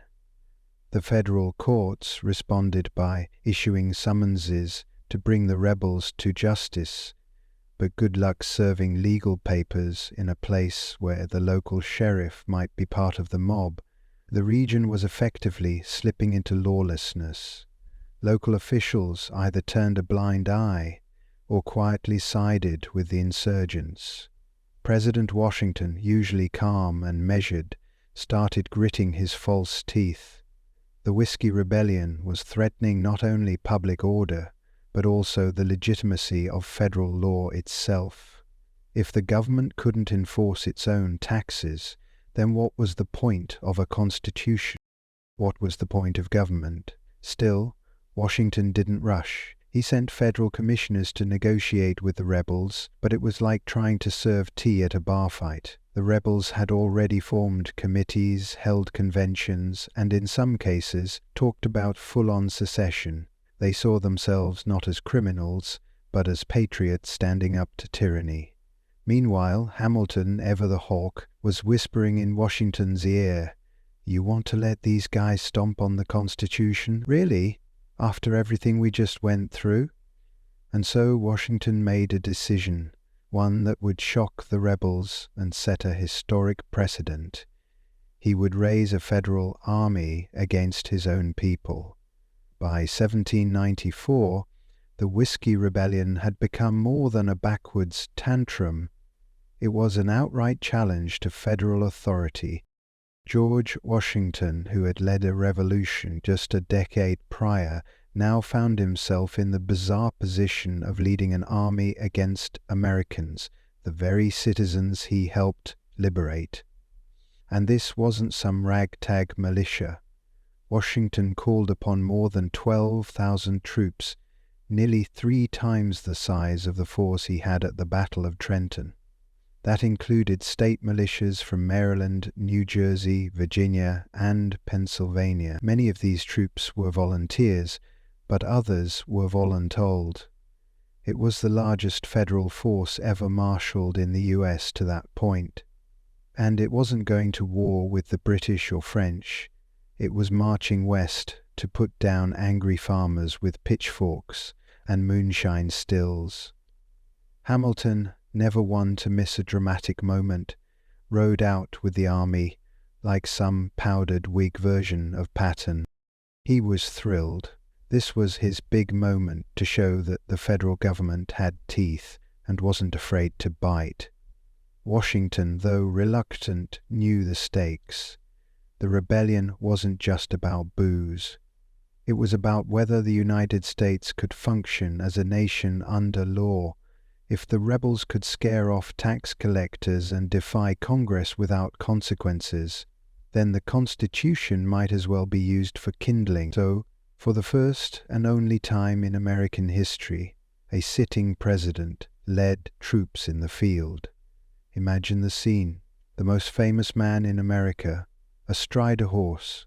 The federal courts responded by issuing summonses to bring the rebels to justice, but good luck serving legal papers in a place where the local sheriff might be part of the mob. The region was effectively slipping into lawlessness. Local officials either turned a blind eye or quietly sided with the insurgents. President Washington, usually calm and measured, started gritting his false teeth. The Whiskey Rebellion was threatening not only public order, but also the legitimacy of federal law itself. If the government couldn't enforce its own taxes, then what was the point of a constitution? What was the point of government? Still, Washington didn't rush. He sent federal commissioners to negotiate with the rebels, but it was like trying to serve tea at a bar fight. The rebels had already formed committees, held conventions, and in some cases talked about full-on secession. They saw themselves not as criminals, but as patriots standing up to tyranny. Meanwhile, Hamilton, ever the hawk, was whispering in Washington's ear, "You want to let these guys stomp on the Constitution? Really? After everything we just went through?" And so Washington made a decision, one that would shock the rebels and set a historic precedent. He would raise a federal army against his own people. By 1794, the Whiskey Rebellion had become more than a backwoods tantrum. It was an outright challenge to federal authority. George Washington, who had led a revolution just a decade prior, now found himself in the bizarre position of leading an army against Americans, the very citizens he helped liberate. And this wasn't some ragtag militia. Washington called upon more than 12,000 troops, nearly 3 times the size of the force he had at the Battle of Trenton. That included state militias from Maryland, New Jersey, Virginia, and Pennsylvania. Many of these troops were volunteers, but others were voluntold. It was the largest federal force ever marshaled in the US to that point. And it wasn't going to war with the British or French. It was marching west to put down angry farmers with pitchforks and moonshine stills. Hamilton, never one to miss a dramatic moment, rode out with the army like some powdered Whig version of Patton. He was thrilled. This was his big moment to show that the federal government had teeth and wasn't afraid to bite. Washington, though reluctant, knew the stakes. The rebellion wasn't just about booze. It was about whether the United States could function as a nation under law. If the rebels could scare off tax collectors and defy Congress without consequences, then the Constitution might as well be used for kindling. So, for the first and only time in American history, a sitting president led troops in the field. Imagine the scene. The most famous man in America, astride a horse,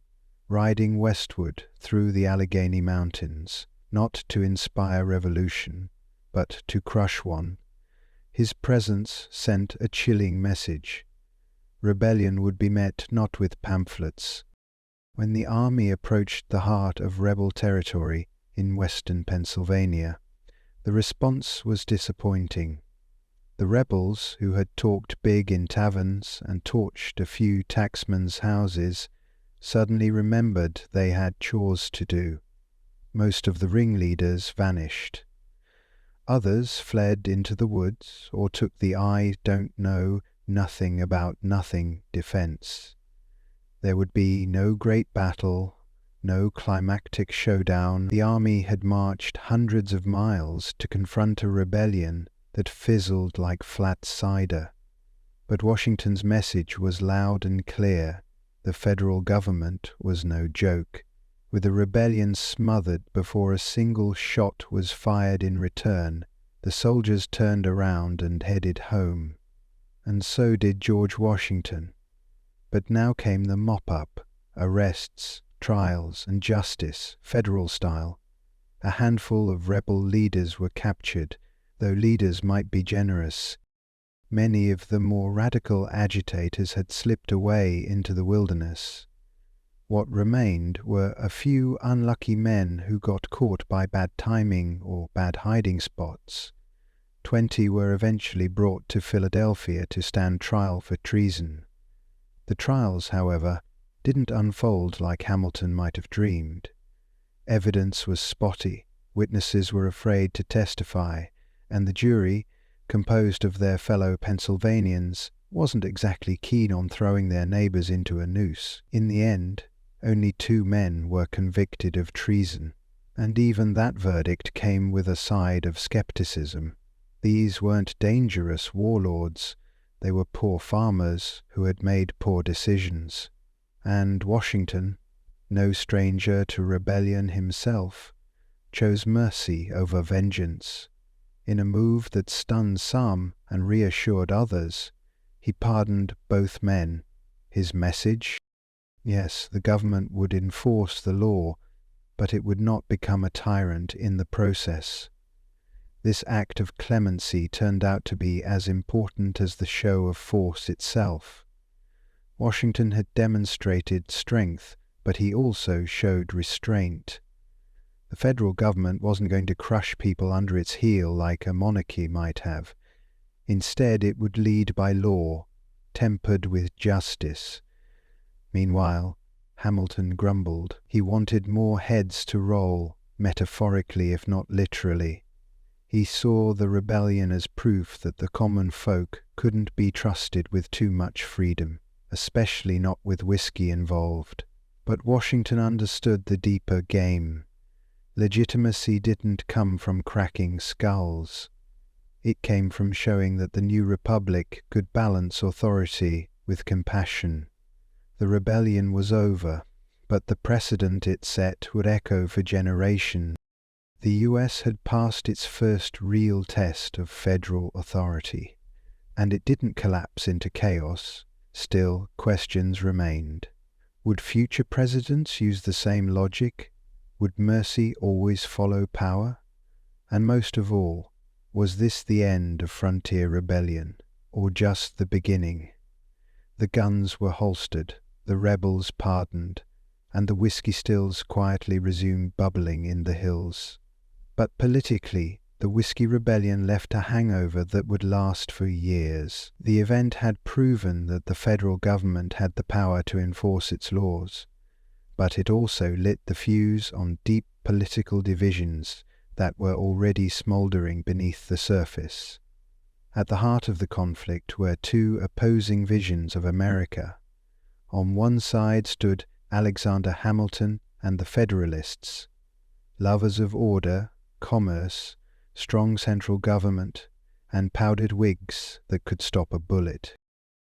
riding westward through the Allegheny Mountains, not to inspire revolution, but to crush one. His presence sent a chilling message. Rebellion would be met not with pamphlets. When the army approached the heart of rebel territory in western Pennsylvania, the response was disappointing. The rebels, who had talked big in taverns and torched a few tacksmen's houses, suddenly remembered they had chores to do. Most of the ringleaders vanished. Others fled into the woods or took the I don't know nothing about nothing defense. There would be no great battle, no climactic showdown. The army had marched hundreds of miles to confront a rebellion that fizzled like flat cider. But Washington's message was loud and clear. The federal government was no joke. With the rebellion smothered before a single shot was fired in return, the soldiers turned around and headed home. And so did George Washington. But now came the mop-up, arrests, trials, and justice, federal style. A handful of rebel leaders were captured, though leaders might be generous. Many of the more radical agitators had slipped away into the wilderness. What remained were a few unlucky men who got caught by bad timing or bad hiding spots. 20 were eventually brought to Philadelphia to stand trial for treason. The trials, however, didn't unfold like Hamilton might have dreamed. Evidence was spotty, witnesses were afraid to testify, and the jury, composed of their fellow Pennsylvanians, wasn't exactly keen on throwing their neighbors into a noose. In the end, only 2 men were convicted of treason, and even that verdict came with a side of skepticism. These weren't dangerous warlords, they were poor farmers who had made poor decisions. And Washington, no stranger to rebellion himself, chose mercy over vengeance. In a move that stunned some and reassured others, he pardoned both men. His message? Yes, the government would enforce the law, but it would not become a tyrant in the process. This act of clemency turned out to be as important as the show of force itself. Washington had demonstrated strength, but he also showed restraint. The federal government wasn't going to crush people under its heel like a monarchy might have. Instead, it would lead by law, tempered with justice. Meanwhile, Hamilton grumbled. He wanted more heads to roll, metaphorically if not literally. He saw the rebellion as proof that the common folk couldn't be trusted with too much freedom, especially not with whiskey involved. But Washington understood the deeper game. Legitimacy didn't come from cracking skulls. It came from showing that the new republic could balance authority with compassion. The rebellion was over, but the precedent it set would echo for generations. The US had passed its first real test of federal authority, and it didn't collapse into chaos. Still, questions remained. Would future presidents use the same logic? Would mercy always follow power? And most of all, was this the end of frontier rebellion, or just the beginning? The guns were holstered, the rebels pardoned, and the whiskey stills quietly resumed bubbling in the hills. But politically, the whiskey rebellion left a hangover that would last for years. The event had proven that the federal government had the power to enforce its laws, but it also lit the fuse on deep political divisions that were already smouldering beneath the surface. At the heart of the conflict were two opposing visions of America. On one side stood Alexander Hamilton and the Federalists, lovers of order, commerce, strong central government, and powdered wigs that could stop a bullet.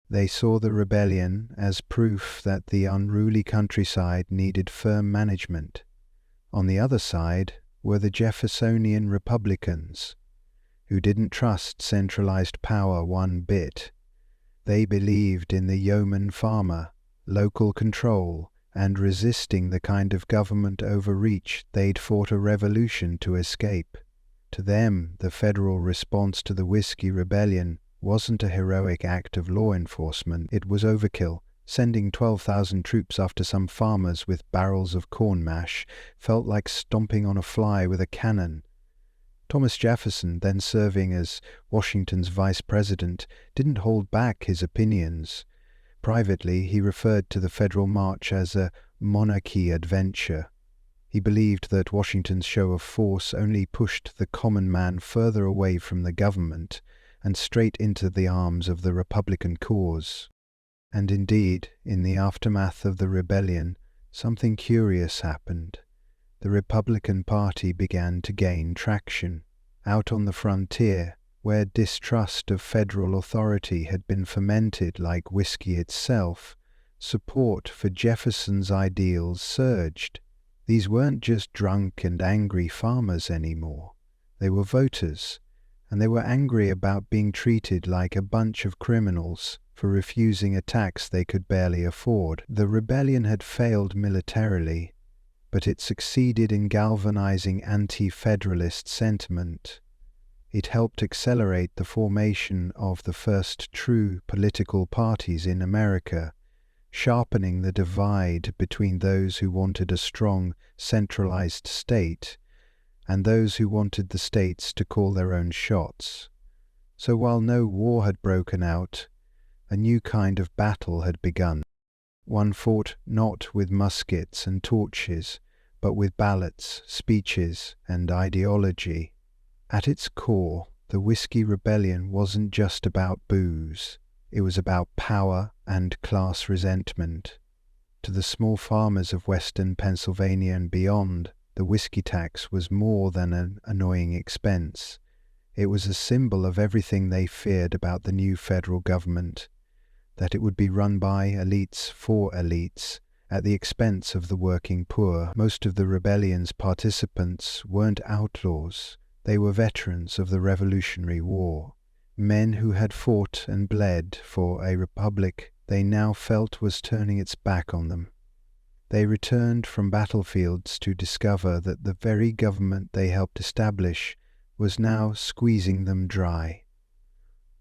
They saw the rebellion as proof that the unruly countryside needed firm management. On the other side were the Jeffersonian Republicans, who didn't trust centralized power one bit. They believed in the yeoman farmer, local control, and resisting the kind of government overreach they'd fought a revolution to escape. To them, the federal response to the whiskey rebellion wasn't a heroic act of law enforcement. It was overkill. Sending 12,000 troops after some farmers with barrels of corn mash felt like stomping on a fly with a cannon. Thomas Jefferson, then serving as Washington's vice president, didn't hold back his opinions. Privately, he referred to the federal march as a monarchy adventure. He believed that Washington's show of force only pushed the common man further away from the government and straight into the arms of the Republican cause. And indeed, in the aftermath of the rebellion, something curious happened. The Republican Party began to gain traction. Out on the frontier, where distrust of federal authority had been fermented like whiskey itself, support for Jefferson's ideals surged. These weren't just drunk and angry farmers anymore. They were voters, and they were angry about being treated like a bunch of criminals for refusing a tax they could barely afford. The rebellion had failed militarily, but it succeeded in galvanizing anti-federalist sentiment. It helped accelerate the formation of the first true political parties in America, sharpening the divide between those who wanted a strong, centralized state and those who wanted the states to call their own shots. So while no war had broken out, a new kind of battle had begun. One fought not with muskets and torches, but with ballots, speeches, and ideology. At its core, the whiskey rebellion wasn't just about booze. It was about power and class resentment. To the small farmers of western Pennsylvania and beyond, the whiskey tax was more than an annoying expense. It was a symbol of everything they feared about the new federal government, that it would be run by elites for elites, at the expense of the working poor. Most of the rebellion's participants weren't outlaws. They were veterans of the Revolutionary War, men who had fought and bled for a republic they now felt was turning its back on them. They returned from battlefields to discover that the very government they helped establish was now squeezing them dry,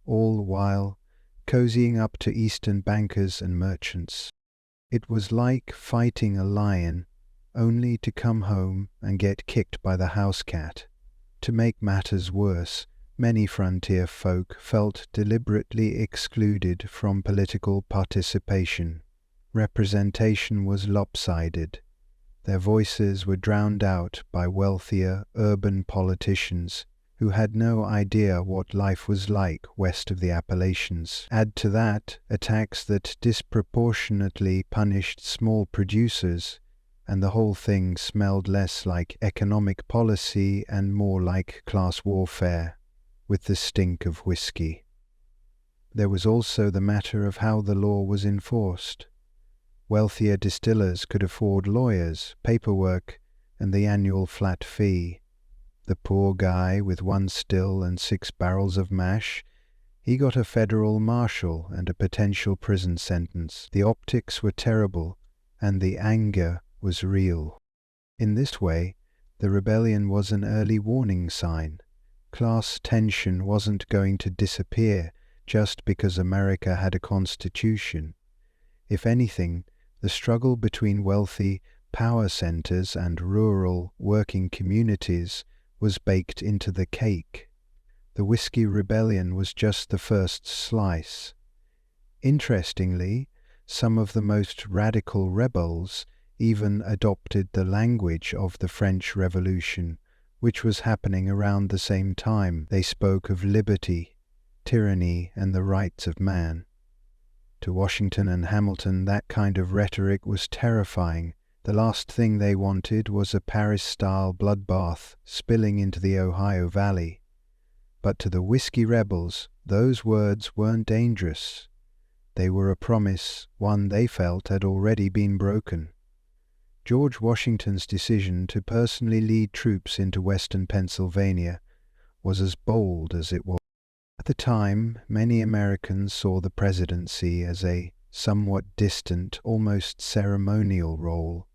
all while cozying up to Eastern bankers and merchants. It was like fighting a lion only to come home and get kicked by the house cat. To make matters worse, many frontier folk felt deliberately excluded from political participation. Representation was lopsided. Their voices were drowned out by wealthier urban politicians who had no idea what life was like west of the Appalachians. Add to that attacks that disproportionately punished small producers, and the whole thing smelled less like economic policy and more like class warfare, with the stink of whiskey. There was also the matter of how the law was enforced. Wealthier distillers could afford lawyers, paperwork, and the annual flat fee. The poor guy with 1 still and 6 barrels of mash, he got a federal marshal and a potential prison sentence. The optics were terrible, and the anger was real. In this way, the rebellion was an early warning sign. Class tension wasn't going to disappear just because America had a constitution. If anything, the struggle between wealthy power centers and rural working communities was baked into the cake. The Whiskey Rebellion was just the first slice. Interestingly, some of the most radical rebels even adopted the language of the French Revolution, which was happening around the same time. They spoke of liberty, tyranny, and the rights of man. To Washington and Hamilton, that kind of rhetoric was terrifying. The last thing they wanted was a Paris-style bloodbath spilling into the Ohio Valley. But to the whiskey rebels, those words weren't dangerous. They were a promise, one they felt had already been broken. George Washington's decision to personally lead troops into western Pennsylvania was as bold as it was. At the time, many Americans saw the presidency as a somewhat distant, almost ceremonial role,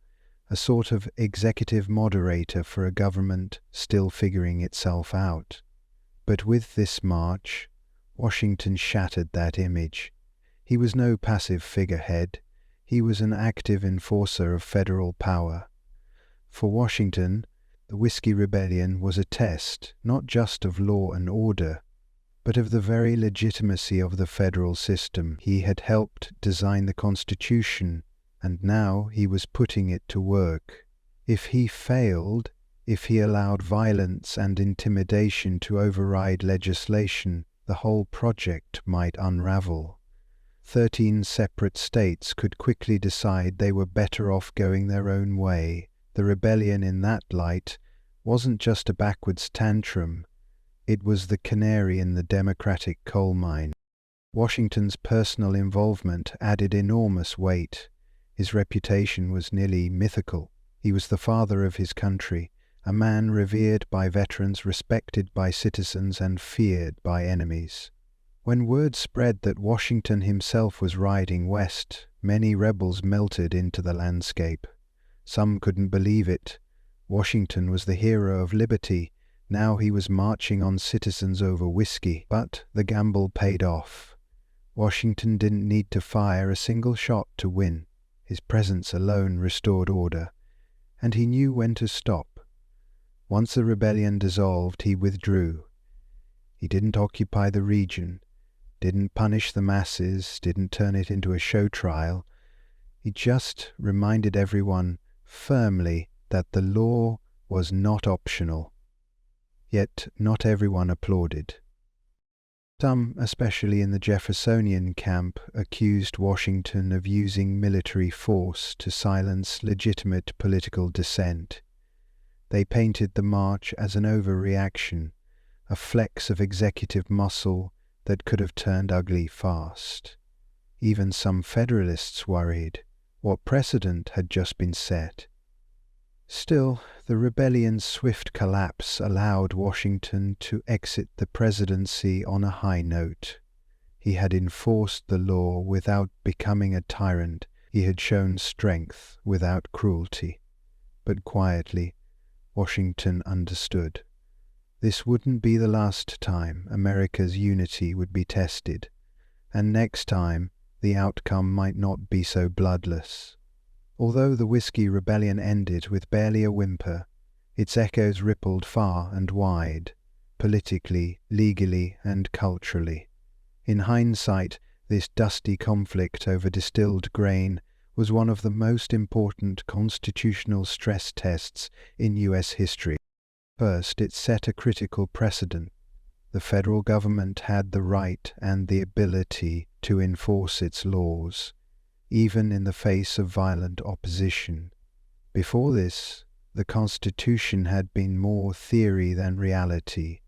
a sort of executive moderator for a government still figuring itself out. But with this march, Washington shattered that image. He was no passive figurehead. He was an active enforcer of federal power. For Washington, the Whiskey Rebellion was a test, not just of law and order, but of the very legitimacy of the federal system. He had helped design the Constitution, and now he was putting it to work. If he failed, if he allowed violence and intimidation to override legislation, the whole project might unravel. 13 separate states could quickly decide they were better off going their own way. The rebellion in that light wasn't just a backwards tantrum. It was the canary in the Democratic coal mine. Washington's personal involvement added enormous weight. His reputation was nearly mythical. He was the father of his country, a man revered by veterans, respected by citizens, and feared by enemies. When word spread that Washington himself was riding west, many rebels melted into the landscape. Some couldn't believe it. Washington was the hero of liberty. Now he was marching on citizens over whiskey. But the gamble paid off. Washington didn't need to fire a single shot to win. His presence alone restored order, and he knew when to stop. Once the rebellion dissolved, he withdrew. He didn't occupy the region, didn't punish the masses, didn't turn it into a show trial. He just reminded everyone firmly that the law was not optional. Yet not everyone applauded. Some, especially in the Jeffersonian camp, accused Washington of using military force to silence legitimate political dissent. They painted the march as an overreaction, a flex of executive muscle that could have turned ugly fast. Even some Federalists worried. What precedent had just been set? Still, the rebellion's swift collapse allowed Washington to exit the presidency on a high note. He had enforced the law without becoming a tyrant. He had shown strength without cruelty. But quietly, Washington understood. This wouldn't be the last time America's unity would be tested, and next time the outcome might not be so bloodless. Although the Whiskey Rebellion ended with barely a whimper, its echoes rippled far and wide, politically, legally, and culturally. In hindsight, this dusty conflict over distilled grain was one of the most important constitutional stress tests in U.S. history. First, it set a critical precedent. The federal government had the right and the ability to enforce its laws, even in the face of violent opposition. Before this, the Constitution had been more theory than reality.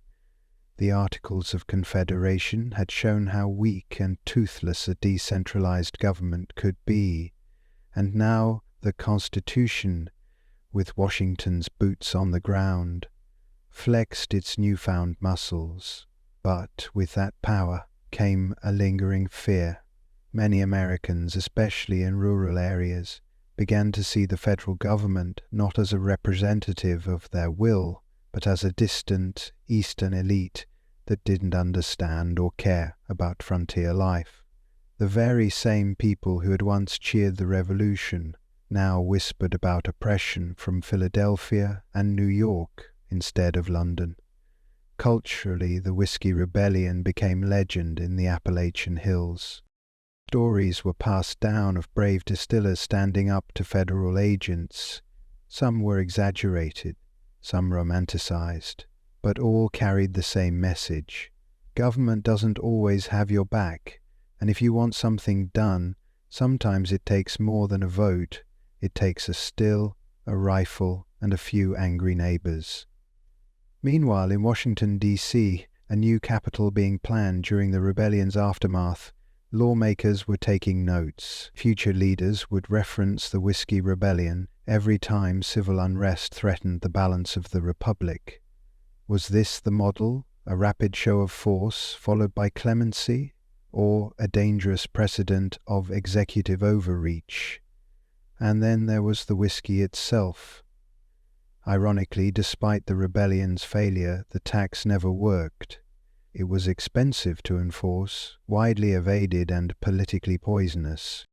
The Articles of Confederation had shown how weak and toothless a decentralized government could be, and now the Constitution, with Washington's boots on the ground, flexed its newfound muscles. But with that power came a lingering fear. Many Americans, especially in rural areas, began to see the federal government not as a representative of their will, but as a distant Eastern elite that didn't understand or care about frontier life. The very same people who had once cheered the revolution now whispered about oppression from Philadelphia and New York instead of London. Culturally, the Whiskey Rebellion became legend in the Appalachian Hills. Stories were passed down of brave distillers standing up to federal agents. Some were exaggerated, some romanticized, but all carried the same message. Government doesn't always have your back, and if you want something done, sometimes it takes more than a vote. It takes a still, a rifle, and a few angry neighbors. Meanwhile, in Washington, D.C., a new capital being planned during the rebellion's aftermath, lawmakers were taking notes. Future leaders would reference the Whiskey Rebellion every time civil unrest threatened the balance of the Republic. Was this the model, a rapid show of force followed by clemency, or a dangerous precedent of executive overreach? And then there was the whiskey itself. Ironically, despite the rebellion's failure, the tax never worked. It was expensive to enforce, widely evaded, and politically poisonous.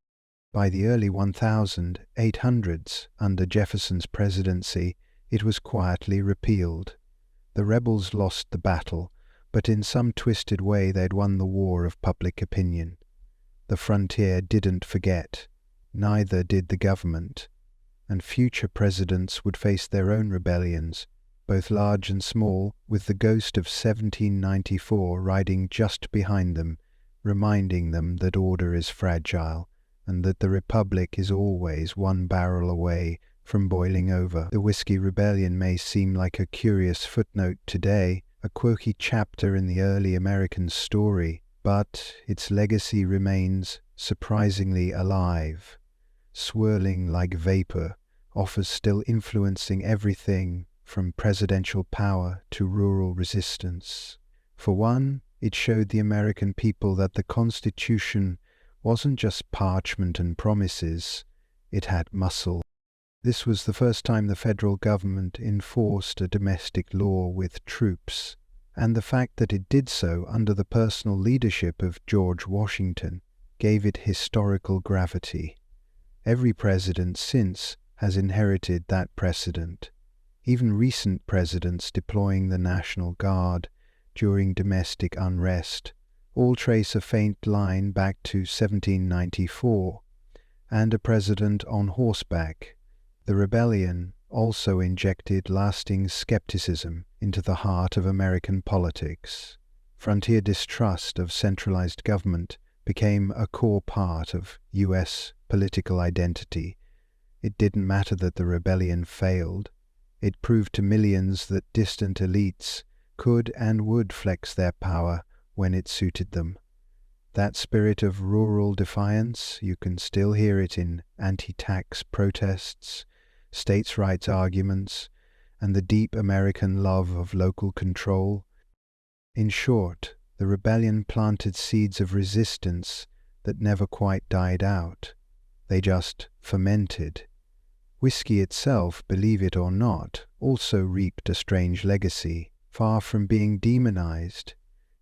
By the early 1800s, under Jefferson's presidency, it was quietly repealed. The rebels lost the battle, but in some twisted way they'd won the war of public opinion. The frontier didn't forget, neither did the government, and future presidents would face their own rebellions, both large and small, with the ghost of 1794 riding just behind them, reminding them that order is fragile, and that the Republic is always one barrel away from boiling over. The Whiskey Rebellion may seem like a curious footnote today, a quirky chapter in the early American story, but its legacy remains surprisingly alive, swirling like vapor, offers still influencing everything from presidential power to rural resistance. For one, it showed the American people that the Constitution wasn't just parchment and promises, it had muscle. This was the first time the federal government enforced a domestic law with troops, and the fact that it did so under the personal leadership of George Washington gave it historical gravity. Every president since has inherited that precedent. Even recent presidents deploying the National Guard during domestic unrest all trace a faint line back to 1794, and a president on horseback. The rebellion also injected lasting skepticism into the heart of American politics. Frontier distrust of centralized government became a core part of U.S. political identity. It didn't matter that the rebellion failed. It proved to millions that distant elites could and would flex their power when it suited them. That spirit of rural defiance, you can still hear it in anti-tax protests, states' rights arguments, and the deep American love of local control. In short, the rebellion planted seeds of resistance that never quite died out. They just fermented. Whiskey itself, believe it or not, also reaped a strange legacy. Far from being demonized,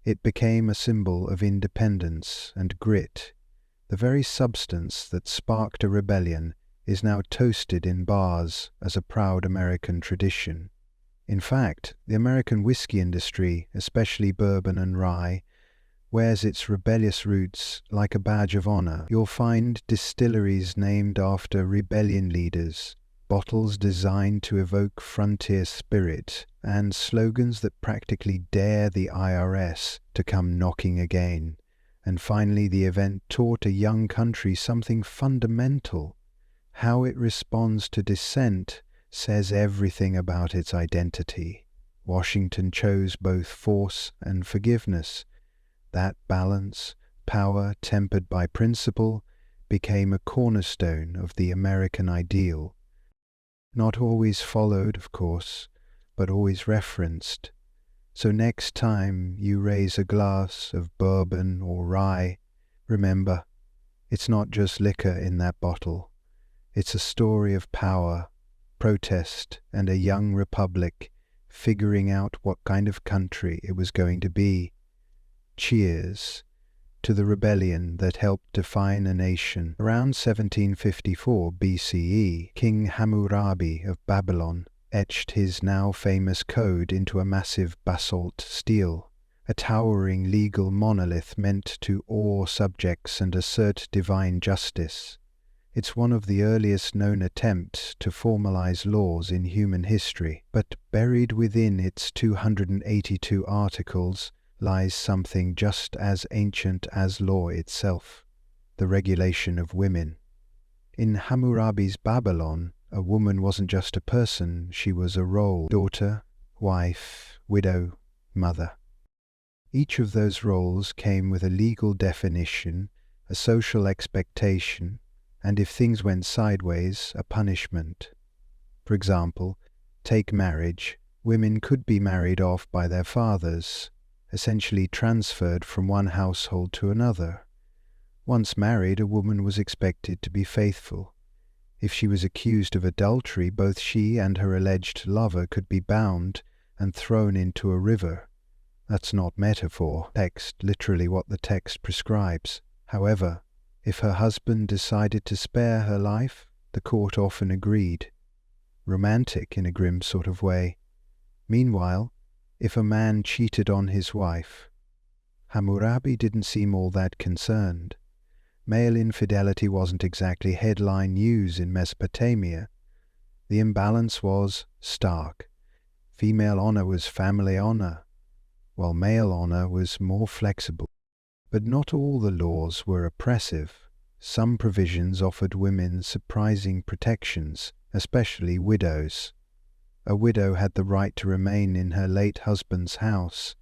it became a symbol of independence and grit. The very substance that sparked a rebellion is now toasted in bars as a proud American tradition. In fact, the American whiskey industry, especially bourbon and rye, wears its rebellious roots like a badge of honor. You'll find distilleries named after rebellion leaders, bottles designed to evoke frontier spirit, and slogans that practically dare the IRS to come knocking again. And finally, the event taught a young country something fundamental. How it responds to dissent says everything about its identity. Washington chose both force and forgiveness. That balance, power tempered by principle, became a cornerstone of the American ideal. Not always followed, of course, but always referenced. So next time you raise a glass of bourbon or rye, remember, it's not just liquor in that bottle. It's a story of power, protest, and a young republic figuring out what kind of country it was going to be. Cheers to the rebellion that helped define a nation. Around 1754 BCE, King Hammurabi of Babylon etched his now famous code into a massive basalt stele, a towering legal monolith meant to awe subjects and assert divine justice. It's one of the earliest known attempts to formalize laws in human history, but buried within its 282 articles lies something just as ancient as law itself, the regulation of women. In Hammurabi's Babylon, a woman wasn't just a person, she was a role: daughter, wife, widow, mother. Each of those roles came with a legal definition, a social expectation, and if things went sideways, a punishment. For example, take marriage. Women could be married off by their fathers, essentially transferred from one household to another. Once married, a woman was expected to be faithful. If she was accused of adultery, both she and her alleged lover could be bound and thrown into a river. That's not metaphor, text, literally what the text prescribes. However, if her husband decided to spare her life, the court often agreed. Romantic in a grim sort of way. Meanwhile, if a man cheated on his wife, Hammurabi didn't seem all that concerned. Male infidelity wasn't exactly headline news in Mesopotamia. The imbalance was stark. Female honor was family honor, while male honor was more flexible. But not all the laws were oppressive. Some provisions offered women surprising protections, especially widows. A widow had the right to remain in her late husband's house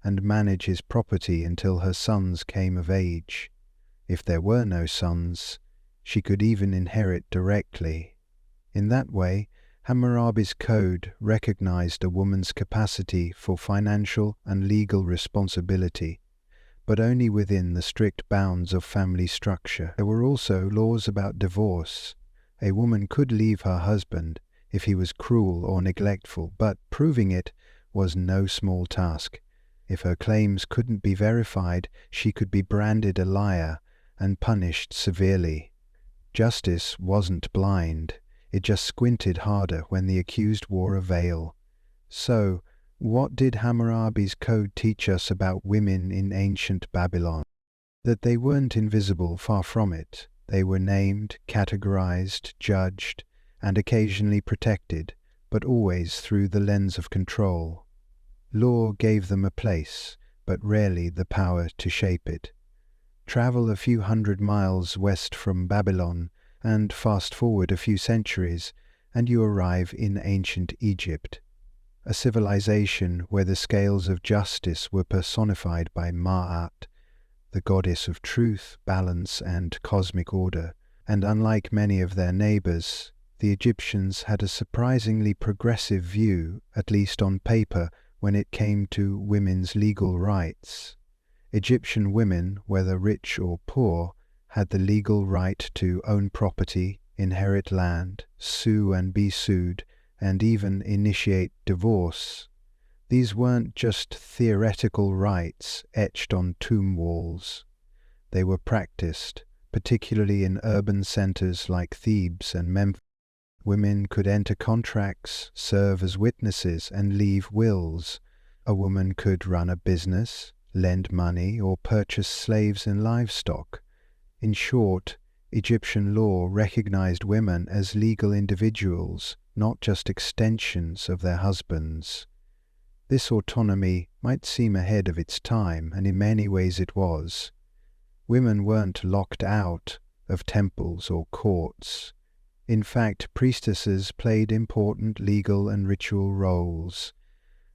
and manage his property until her sons came of age. If there were no sons, she could even inherit directly. In that way, Hammurabi's code recognized a woman's capacity for financial and legal responsibility, but only within the strict bounds of family structure. There were also laws about divorce. A woman could leave her husband if he was cruel or neglectful, but proving it was no small task. If her claims couldn't be verified, she could be branded a liar and punished severely. Justice wasn't blind, it just squinted harder when the accused wore a veil. So, what did Hammurabi's code teach us about women in ancient Babylon? That they weren't invisible, far from it. They were named, categorized, judged, and occasionally protected, but always through the lens of control. Law gave them a place, but rarely the power to shape it. Travel a few hundred miles west from Babylon, and fast forward a few centuries, and you arrive in ancient Egypt. A civilization where the scales of justice were personified by Ma'at, the goddess of truth, balance, and cosmic order, and unlike many of their neighbors, the Egyptians had a surprisingly progressive view, at least on paper, when it came to women's legal rights. Egyptian women, whether rich or poor, had the legal right to own property, inherit land, sue and be sued, and even initiate divorce. These weren't just theoretical rights etched on tomb walls. They were practiced, particularly in urban centers like Thebes and Memphis. Women could enter contracts, serve as witnesses, and leave wills. A woman could run a business, lend money, or purchase slaves and livestock. In short, Egyptian law recognized women as legal individuals, not just extensions of their husbands. This autonomy might seem ahead of its time, and in many ways it was. Women weren't locked out of temples or courts. In fact, priestesses played important legal and ritual roles,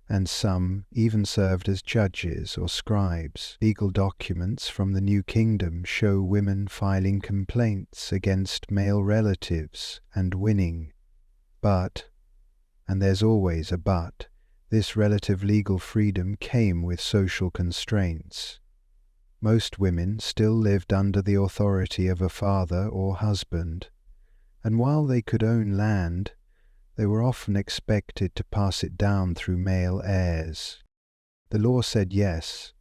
and some even served as judges or scribes. Legal documents from the New Kingdom show women filing complaints against male relatives and winning. But, and there's always a but, this relative legal freedom came with social constraints. Most women still lived under the authority of a father or husband, and while they could own land, they were often expected to pass it down through male heirs. The law said yes,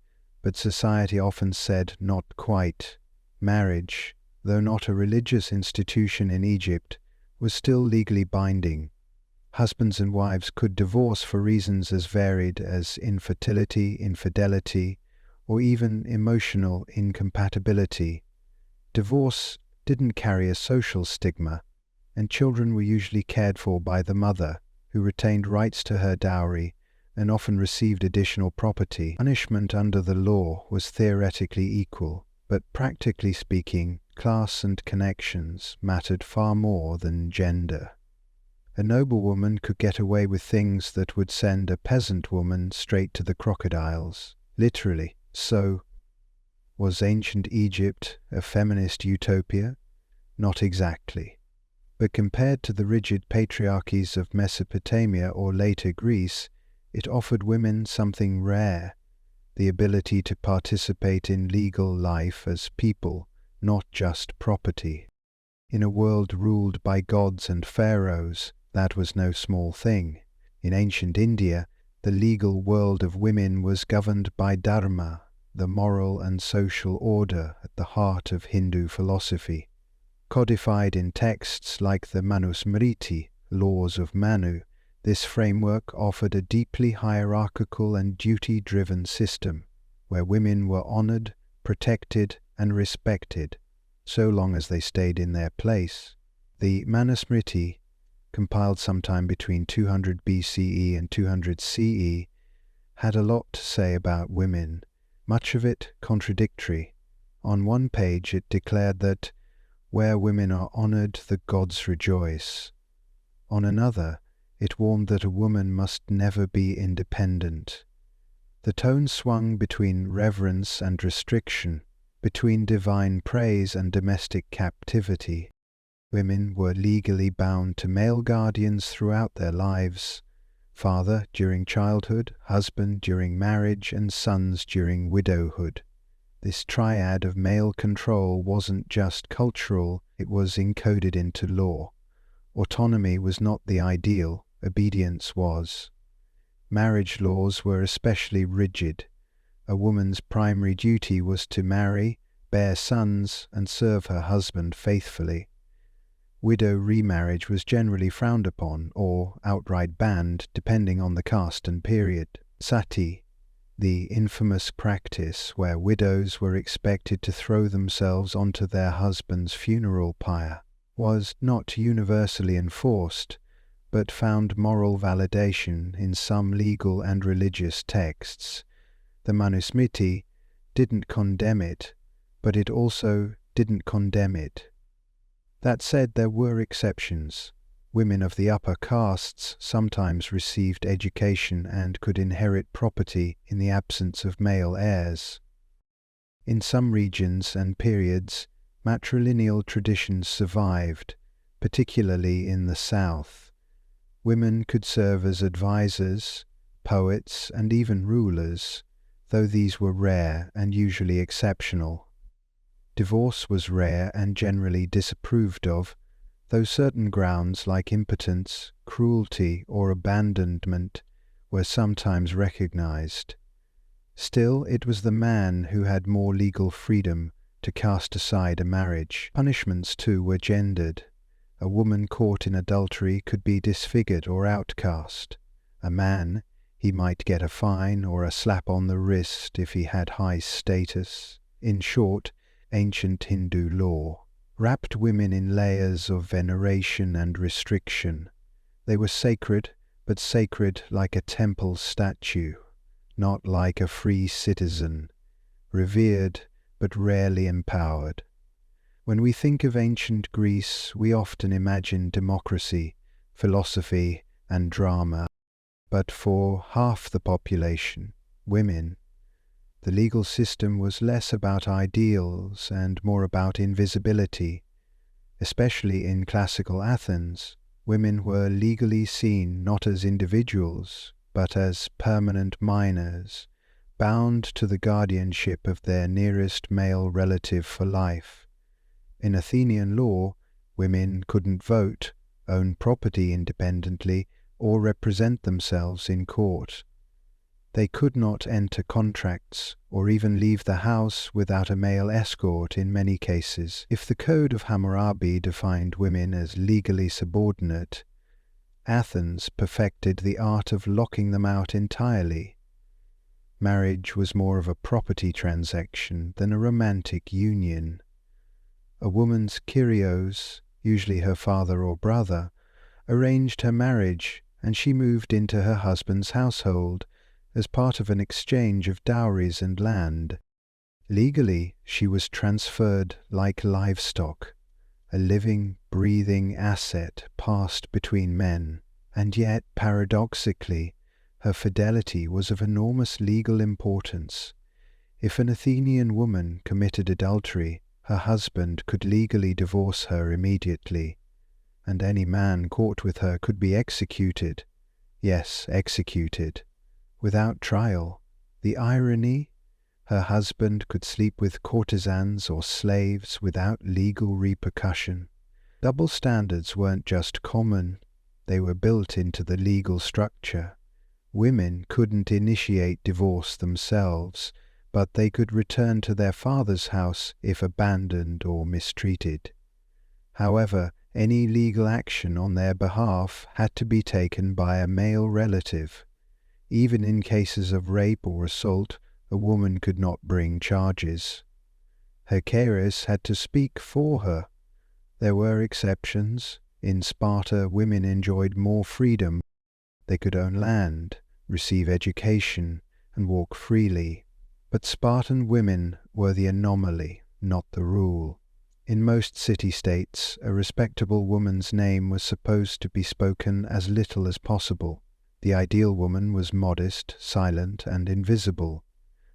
but society often said not quite. Marriage, though not a religious institution in Egypt, was still legally binding. Husbands and wives could divorce for reasons as varied as infertility, infidelity, or even emotional incompatibility. Divorce didn't carry a social stigma, and children were usually cared for by the mother, who retained rights to her dowry and often received additional property. Punishment under the law was theoretically equal, but practically speaking, class and connections mattered far more than gender. A noblewoman could get away with things that would send a peasant woman straight to the crocodiles, literally. So, was ancient Egypt a feminist utopia? Not exactly. But compared to the rigid patriarchies of Mesopotamia or later Greece, it offered women something rare, the ability to participate in legal life as people, not just property. In a world ruled by gods and pharaohs, that was no small thing. In ancient India, the legal world of women was governed by dharma, the moral and social order at the heart of Hindu philosophy. Codified in texts like the Manusmriti, laws of Manu, this framework offered a deeply hierarchical and duty-driven system, where women were honored, protected, and respected, so long as they stayed in their place. The Manusmriti, compiled sometime between 200 BCE and 200 CE, had a lot to say about women, much of it contradictory. On one page it declared that where women are honored, the gods rejoice. On another, it warned that a woman must never be independent. The tone swung between reverence and restriction, between divine praise and domestic captivity. Women were legally bound to male guardians throughout their lives, father during childhood, husband during marriage, and sons during widowhood. This triad of male control wasn't just cultural, it was encoded into law. Autonomy was not the ideal, obedience was. Marriage laws were especially rigid. A woman's primary duty was to marry, bear sons, and serve her husband faithfully. Widow remarriage was generally frowned upon or outright banned, depending on the caste and period. Sati, the infamous practice where widows were expected to throw themselves onto their husband's funeral pyre, was not universally enforced, but found moral validation in some legal and religious texts. The Manusmriti didn't condemn it, but it also didn't condemn it. That said, there were exceptions. Women of the upper castes sometimes received education and could inherit property in the absence of male heirs. In some regions and periods, matrilineal traditions survived, particularly in the south. Women could serve as advisors, poets, and even rulers, though these were rare and usually exceptional. Divorce was rare and generally disapproved of, though certain grounds like impotence, cruelty, or abandonment were sometimes recognized. Still, it was the man who had more legal freedom to cast aside a marriage. Punishments, too, were gendered. A woman caught in adultery could be disfigured or outcast. A man, he might get a fine or a slap on the wrist if he had high status. In short, ancient Hindu law wrapped women in layers of veneration and restriction. They were sacred, but sacred like a temple statue, not like a free citizen, revered but rarely empowered. When we think of ancient Greece, we often imagine democracy, philosophy, and drama. But for half the population, women, the legal system was less about ideals and more about invisibility. Especially in classical Athens, women were legally seen not as individuals, but as permanent minors, bound to the guardianship of their nearest male relative for life. In Athenian law, women couldn't vote, own property independently, or represent themselves in court. They could not enter contracts or even leave the house without a male escort in many cases. If the Code of Hammurabi defined women as legally subordinate, Athens perfected the art of locking them out entirely. Marriage was more of a property transaction than a romantic union. A woman's Kyrios, usually her father or brother, arranged her marriage, and she moved into her husband's household as part of an exchange of dowries and land. Legally, she was transferred like livestock, a living, breathing asset passed between men, and yet, paradoxically, her fidelity was of enormous legal importance. If an Athenian woman committed adultery, her husband could legally divorce her immediately, and any man caught with her could be executed. Yes, executed. Without trial. The irony? Her husband could sleep with courtesans or slaves without legal repercussion. Double standards weren't just common, they were built into the legal structure. Women couldn't initiate divorce themselves, but they could return to their father's house if abandoned or mistreated. However, any legal action on their behalf had to be taken by a male relative. Even in cases of rape or assault, a woman could not bring charges. Her carers had to speak for her. There were exceptions. In Sparta, women enjoyed more freedom. They could own land, receive education, and walk freely. But Spartan women were the anomaly, not the rule. In most city-states, a respectable woman's name was supposed to be spoken as little as possible. The ideal woman was modest, silent, and invisible.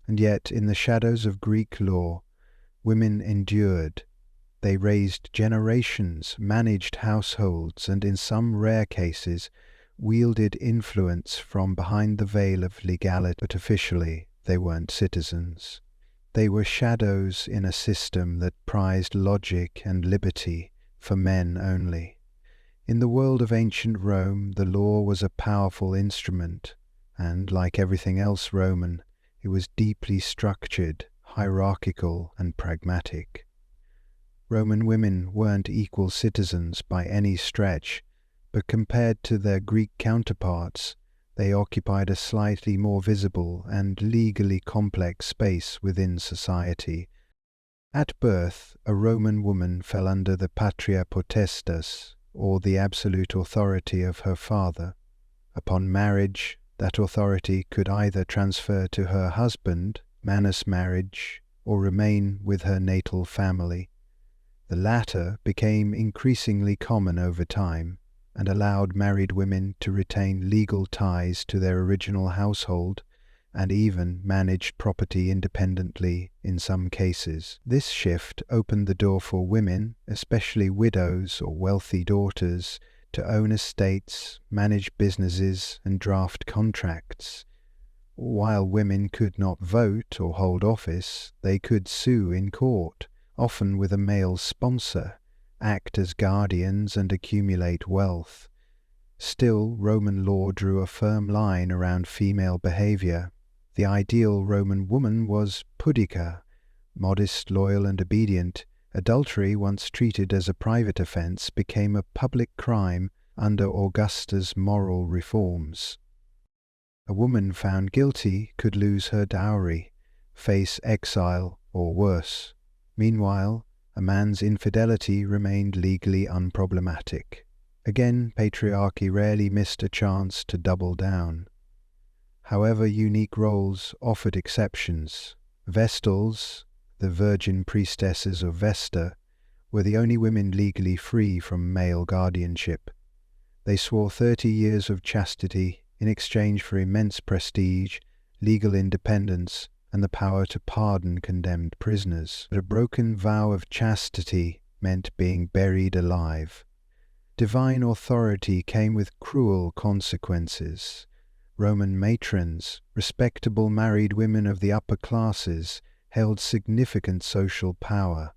And yet, in the shadows of Greek law, women endured. They raised generations, managed households, and in some rare cases, wielded influence from behind the veil of legality, but officially they weren't citizens. They were shadows in a system that prized logic and liberty for men only. In the world of ancient Rome, the law was a powerful instrument, and, like everything else Roman, it was deeply structured, hierarchical, and pragmatic. Roman women weren't equal citizens by any stretch, but compared to their Greek counterparts, they occupied a slightly more visible and legally complex space within society. At birth, a Roman woman fell under the patria potestas, or the absolute authority of her father. Upon marriage, that authority could either transfer to her husband, manus marriage, or remain with her natal family. The latter became increasingly common over time, and allowed married women to retain legal ties to their original household and even managed property independently in some cases. This shift opened the door for women, especially widows or wealthy daughters, to own estates, manage businesses, and draft contracts. While women could not vote or hold office, they could sue in court, often with a male sponsor, act as guardians and accumulate wealth. Still, Roman law drew a firm line around female behavior. The ideal Roman woman was pudica, Modest, loyal, and obedient, adultery, once treated as a private offence, became a public crime under Augusta's moral reforms. A woman found guilty could lose her dowry, face exile, or worse. Meanwhile, a man's infidelity remained legally unproblematic. Again, patriarchy rarely missed a chance to double down. However, unique roles offered exceptions. Vestals, the virgin priestesses of Vesta, were the only women legally free from male guardianship. They swore 30 years of chastity in exchange for immense prestige, legal independence, and the power to pardon condemned prisoners. But a broken vow of chastity meant being buried alive. Divine authority came with cruel consequences. Roman matrons, respectable married women of the upper classes, held significant social power.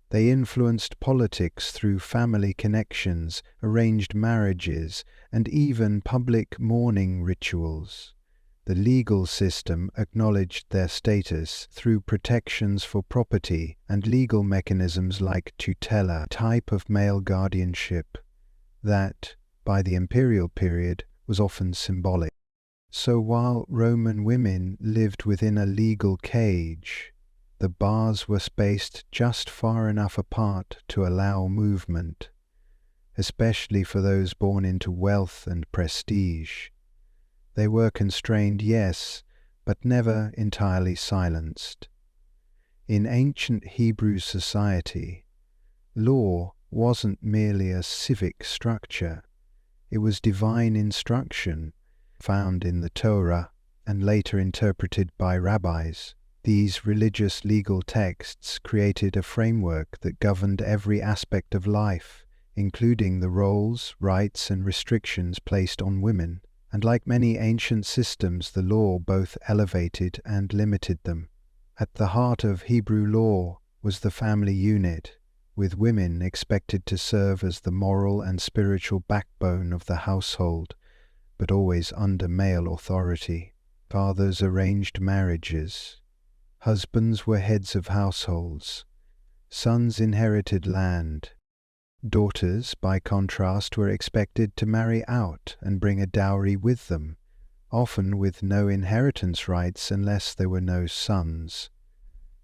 They influenced politics through family connections, arranged marriages, and even public mourning rituals. The legal system acknowledged their status through protections for property and legal mechanisms like tutela, a type of male guardianship that, by the imperial period, was often symbolic. So while Roman women lived within a legal cage, the bars were spaced just far enough apart to allow movement, especially for those born into wealth and prestige. They were constrained, yes, but never entirely silenced. In ancient Hebrew society, law wasn't merely a civic structure. It was divine instruction, found in the Torah and later interpreted by rabbis. These religious legal texts created a framework that governed every aspect of life, including the roles, rights, and restrictions placed on women. And like many ancient systems, the law both elevated and limited them. At the heart of Hebrew law was the family unit, with women expected to serve as the moral and spiritual backbone of the household, but always under male authority. Fathers arranged marriages. Husbands were heads of households. Sons inherited land. Daughters, by contrast, were expected to marry out and bring a dowry with them, often with no inheritance rights unless there were no sons.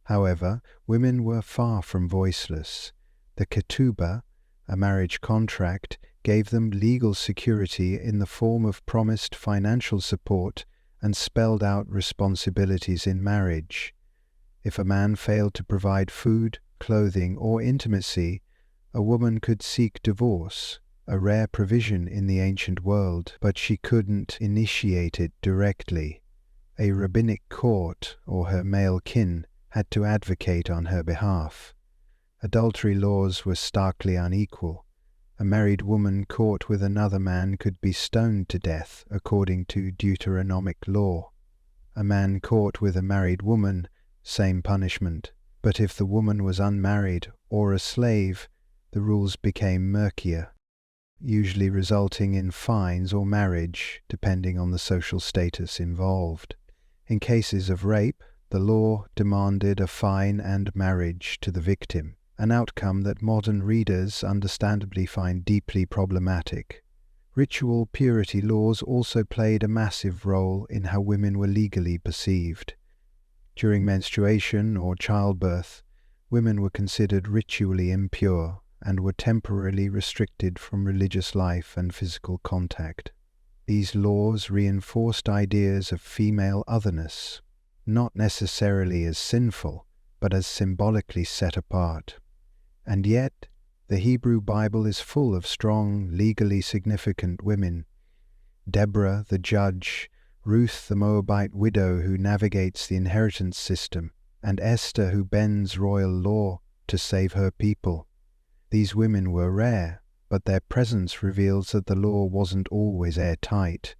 However, women were far from voiceless. The ketubah, a marriage contract, gave them legal security in the form of promised financial support and spelled out responsibilities in marriage. If a man failed to provide food, clothing, or intimacy, a woman could seek divorce, a rare provision in the ancient world, but she couldn't initiate it directly. A rabbinic court or her male kin had to advocate on her behalf. Adultery laws were starkly unequal. A married woman caught with another man could be stoned to death according to Deuteronomic law. A man caught with a married woman, same punishment. But if the woman was unmarried or a slave, the rules became murkier, usually resulting in fines or marriage, depending on the social status involved. In cases of rape, the law demanded a fine and marriage to the victim, an outcome that modern readers understandably find deeply problematic. Ritual purity laws also played a massive role in how women were legally perceived. During menstruation or childbirth, women were considered ritually impure and were temporarily restricted from religious life and physical contact. These laws reinforced ideas of female otherness, not necessarily as sinful, but as symbolically set apart. And yet, the Hebrew Bible is full of strong, legally significant women. Deborah, the judge, Ruth, the Moabite widow who navigates the inheritance system, and Esther, who bends royal law to save her people. These women were rare, but their presence reveals that the law wasn't always airtight,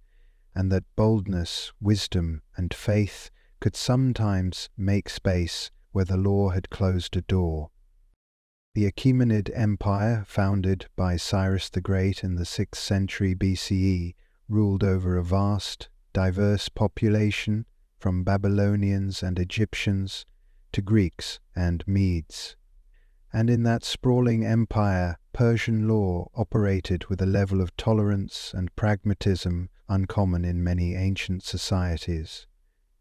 and that boldness, wisdom, and faith could sometimes make space where the law had closed a door. The Achaemenid Empire, founded by Cyrus the Great in the 6th century BCE, ruled over a vast, diverse population from Babylonians and Egyptians to Greeks and Medes. And in that sprawling empire, Persian law operated with a level of tolerance and pragmatism uncommon in many ancient societies.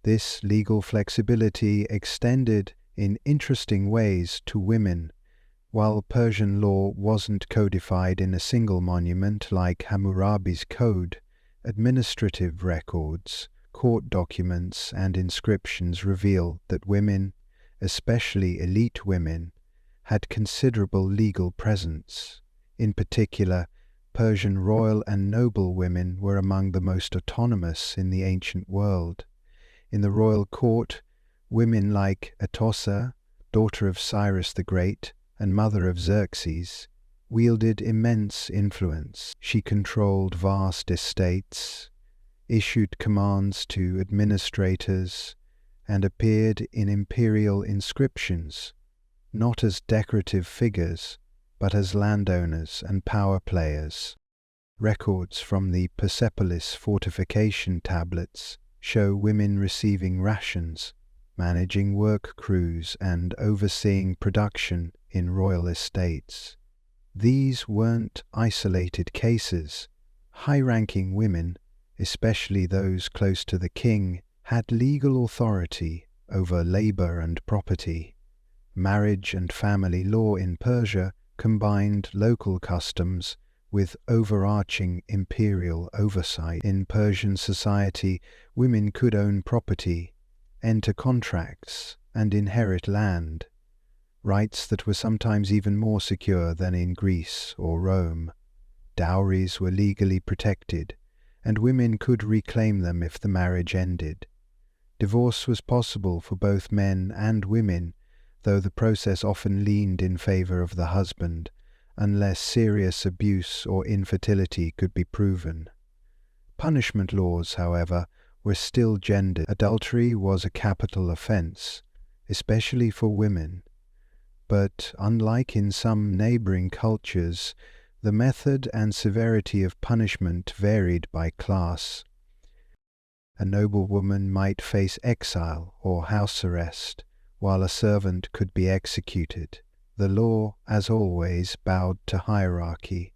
This legal flexibility extended in interesting ways to women. While Persian law wasn't codified in a single monument like Hammurabi's code, administrative records, court documents, and inscriptions reveal that women, especially elite women, had considerable legal presence. In particular, Persian royal and noble women were among the most autonomous in the ancient world. In the royal court, women like Atossa, daughter of Cyrus the Great and mother of Xerxes, wielded immense influence. She controlled vast estates, issued commands to administrators, and appeared in imperial inscriptions, not as decorative figures, but as landowners and power players. Records from the Persepolis fortification tablets show women receiving rations, managing work crews, and overseeing production in royal estates. These weren't isolated cases. High-ranking women, especially those close to the king, had legal authority over labor and property. Marriage and family law in Persia combined local customs with overarching imperial oversight. In Persian society, women could own property, enter contracts, and inherit land, rights that were sometimes even more secure than in Greece or Rome. Dowries were legally protected, and women could reclaim them if the marriage ended. Divorce was possible for both men and women, though the process often leaned in favor of the husband, unless serious abuse or infertility could be proven. Punishment laws, however, were still gendered. Adultery was a capital offense, especially for women. But unlike in some neighboring cultures, the method and severity of punishment varied by class. A noblewoman might face exile or house arrest, while a servant could be executed. The law, as always, bowed to hierarchy.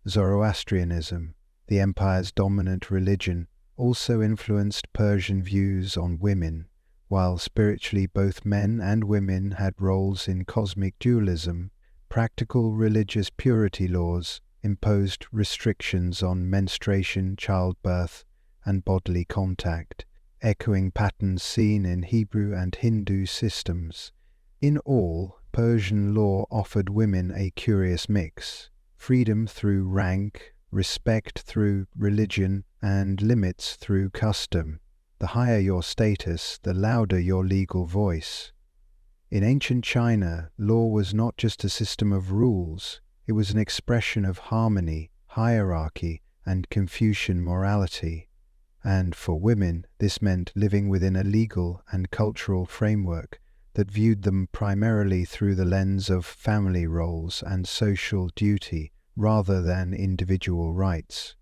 Zoroastrianism, the empire's dominant religion, also influenced Persian views on women. While spiritually both men and women had roles in cosmic dualism, practical religious purity laws imposed restrictions on menstruation, childbirth, and bodily contact, echoing patterns seen in Hebrew and Hindu systems. In all, Persian law offered women a curious mix: freedom through rank, respect through religion, and limits through custom. The higher your status, the louder your legal voice. In ancient China, law was not just a system of rules, it was an expression of harmony, hierarchy, and Confucian morality. And for women, this meant living within a legal and cultural framework that viewed them primarily through the lens of family roles and social duty rather than individual rights.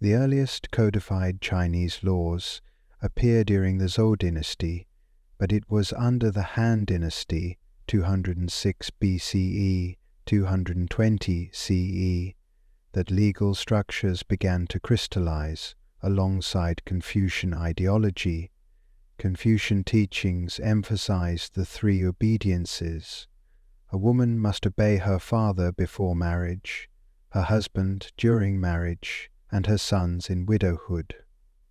The earliest codified Chinese laws appear during the Zhou dynasty, but it was under the Han dynasty, 206 BCE, 220 CE, that legal structures began to crystallize alongside Confucian ideology. Confucian teachings emphasized the three obediences. A woman must obey her father before marriage, her husband during marriage, and her sons in widowhood.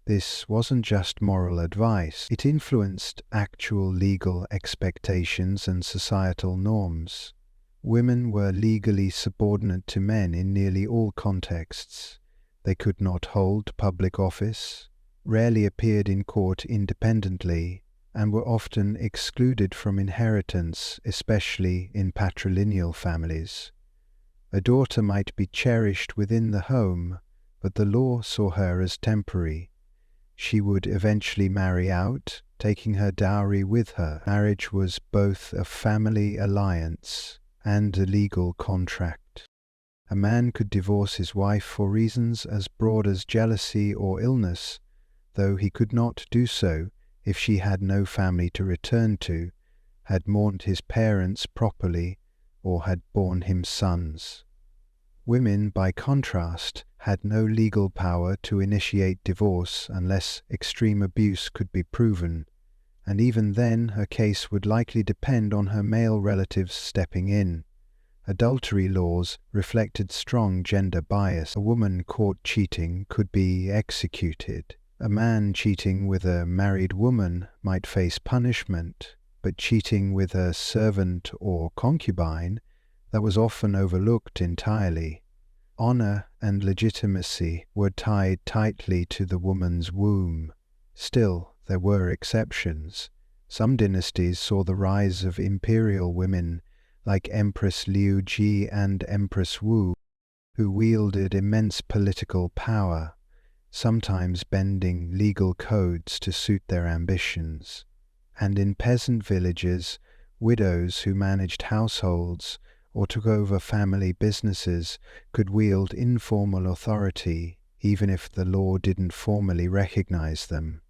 This wasn't just moral advice, it influenced actual legal expectations and societal norms. Women were legally subordinate to men in nearly all contexts. They could not hold public office, rarely appeared in court independently, and were often excluded from inheritance, especially in patrilineal families. A daughter might be cherished within the home, but the law saw her as temporary. She would eventually marry out, taking her dowry with her. Marriage was both a family alliance and a legal contract. A man could divorce his wife for reasons as broad as jealousy or illness, though he could not do so if she had no family to return to, had mourned his parents properly, or had borne him sons. Women, by contrast, had no legal power to initiate divorce unless extreme abuse could be proven, and even then her case would likely depend on her male relatives stepping in. Adultery laws reflected strong gender bias. A woman caught cheating could be executed. A man cheating with a married woman might face punishment, but cheating with a servant or concubine, that was often overlooked entirely. Honor and legitimacy were tied tightly to the woman's womb. Still, there were exceptions. Some dynasties saw the rise of imperial women like Empress Liu Ji and Empress Wu, who wielded immense political power, sometimes bending legal codes to suit their ambitions. And in peasant villages, widows who managed households or took over family businesses could wield informal authority, even if the law didn't formally recognize them.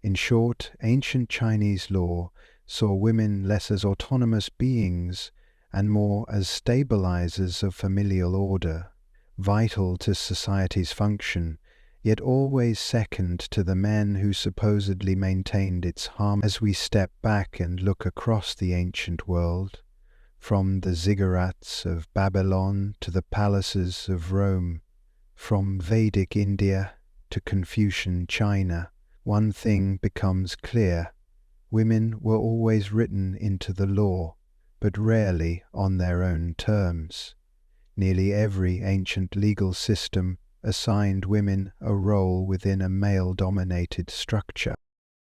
In short, ancient Chinese law saw women less as autonomous beings and more as stabilizers of familial order, vital to society's function, yet always second to the men who supposedly maintained its harmony. As we step back and look across the ancient world, from the ziggurats of Babylon to the palaces of Rome, from Vedic India to Confucian China, one thing becomes clear. Women were always written into the law, but rarely on their own terms. Nearly every ancient legal system assigned women a role within a male-dominated structure.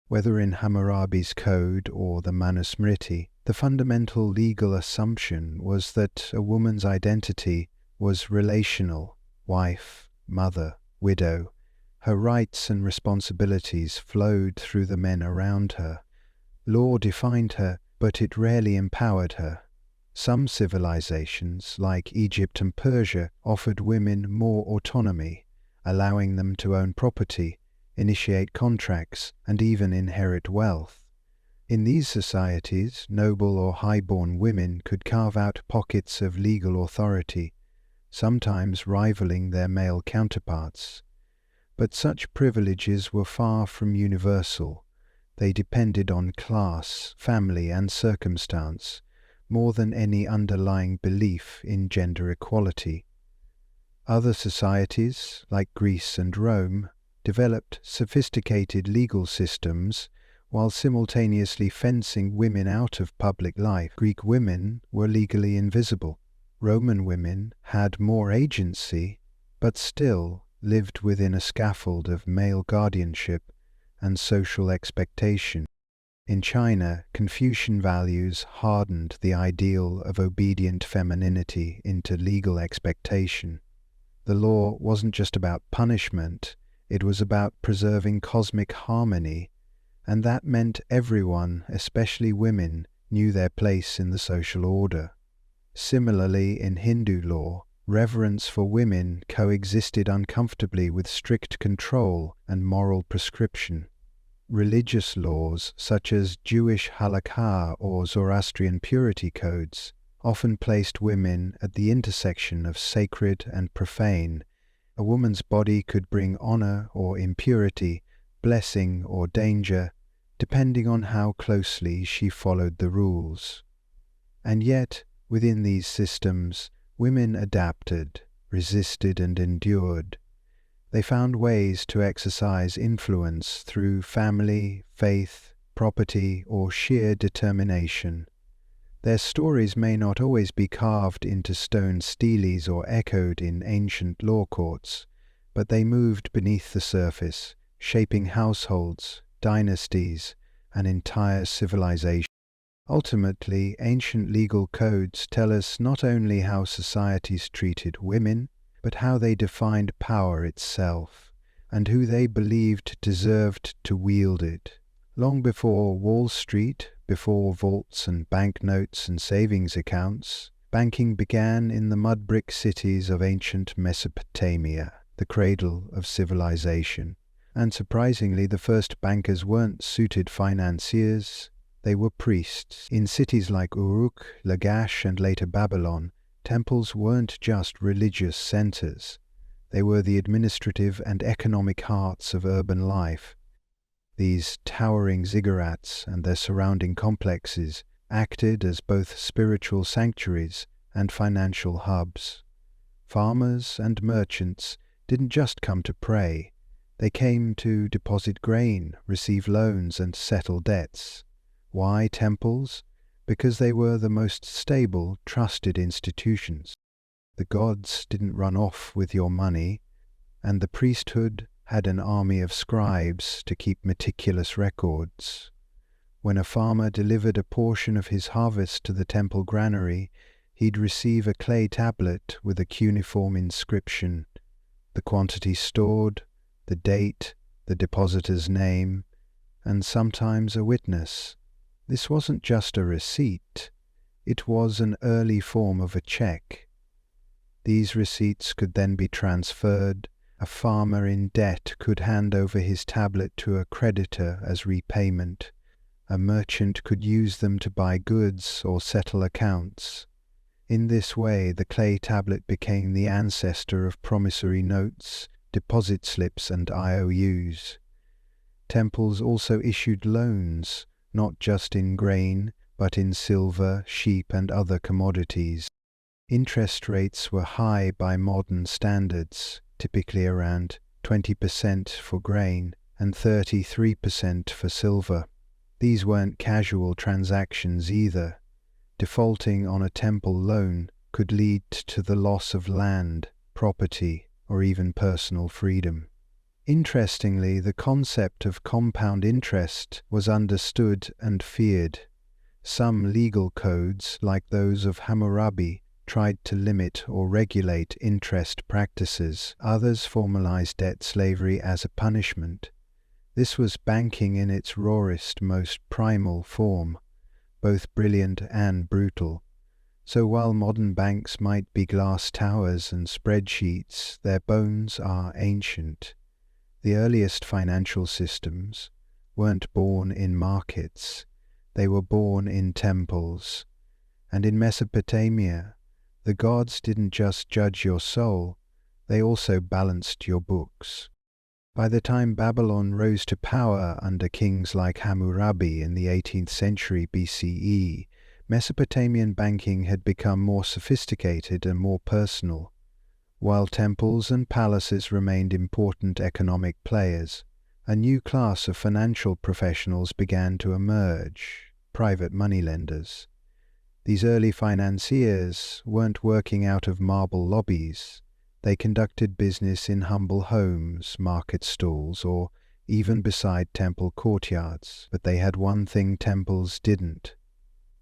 Whether in Hammurabi's code or the Manusmriti, the fundamental legal assumption was that a woman's identity was relational: wife, mother, widow. Her rights and responsibilities flowed through the men around her. Law defined her, but it rarely empowered her. Some civilizations, like Egypt and Persia, offered women more autonomy, allowing them to own property, initiate contracts, and even inherit wealth. In these societies, noble or high-born women could carve out pockets of legal authority, sometimes rivaling their male counterparts. But such privileges were far from universal. They depended on class, family, and circumstance, more than any underlying belief in gender equality. Other societies, like Greece and Rome, developed sophisticated legal systems while simultaneously fencing women out of public life. Greek women were legally invisible. Roman women had more agency, but still lived within a scaffold of male guardianship and social expectation. In China, Confucian values hardened the ideal of obedient femininity into legal expectation. The law wasn't just about punishment, it was about preserving cosmic harmony, and that meant everyone, especially women, knew their place in the social order. Similarly, in Hindu law, reverence for women coexisted uncomfortably with strict control and moral prescription. Religious laws, such as Jewish halakha or Zoroastrian purity codes, often placed women at the intersection of sacred and profane. A woman's body could bring honor or impurity, blessing or danger, depending on how closely she followed the rules. And yet, within these systems, women adapted, resisted, and endured. They found ways to exercise influence through family, faith, property, or sheer determination. Their stories may not always be carved into stone steles or echoed in ancient law courts, but they moved beneath the surface, shaping households, dynasties, and entire civilizations. Ultimately, ancient legal codes tell us not only how societies treated women, but how they defined power itself, and who they believed deserved to wield it. Long before Wall Street, before vaults and banknotes and savings accounts, banking began in the mud-brick cities of ancient Mesopotamia, the cradle of civilization. And surprisingly, the first bankers weren't suited financiers. They were priests. In cities like Uruk, Lagash, and later Babylon, temples weren't just religious centers. They were the administrative and economic hearts of urban life. These towering ziggurats and their surrounding complexes acted as both spiritual sanctuaries and financial hubs. Farmers and merchants didn't just come to pray. They came to deposit grain, receive loans, and settle debts. Why temples? Because they were the most stable, trusted institutions. The gods didn't run off with your money, and the priesthood had an army of scribes to keep meticulous records. When a farmer delivered a portion of his harvest to the temple granary, he'd receive a clay tablet with a cuneiform inscription, the quantity stored, the date, the depositor's name, and sometimes a witness. This wasn't just a receipt, it was an early form of a check. These receipts could then be transferred. A farmer in debt could hand over his tablet to a creditor as repayment. A merchant could use them to buy goods or settle accounts. In this way, the clay tablet became the ancestor of promissory notes, deposit slips, and IOUs. Temples also issued loans, not just in grain, but in silver, sheep, and other commodities. Interest rates were high by modern standards, typically around 20% for grain and 33% for silver. These weren't casual transactions either. Defaulting on a temple loan could lead to the loss of land, property, or even personal freedom. Interestingly, the concept of compound interest was understood and feared. Some legal codes, like those of Hammurabi, tried to limit or regulate interest practices. Others formalized debt slavery as a punishment. This was banking in its rawest, most primal form, both brilliant and brutal. So while modern banks might be glass towers and spreadsheets, their bones are ancient. The earliest financial systems weren't born in markets, they were born in temples. And in Mesopotamia, the gods didn't just judge your soul, they also balanced your books. By the time Babylon rose to power under kings like Hammurabi in the 18th century BCE, Mesopotamian banking had become more sophisticated and more personal. While temples and palaces remained important economic players, a new class of financial professionals began to emerge, private moneylenders. These early financiers weren't working out of marble lobbies. They conducted business in humble homes, market stalls, or even beside temple courtyards. But they had one thing temples didn't: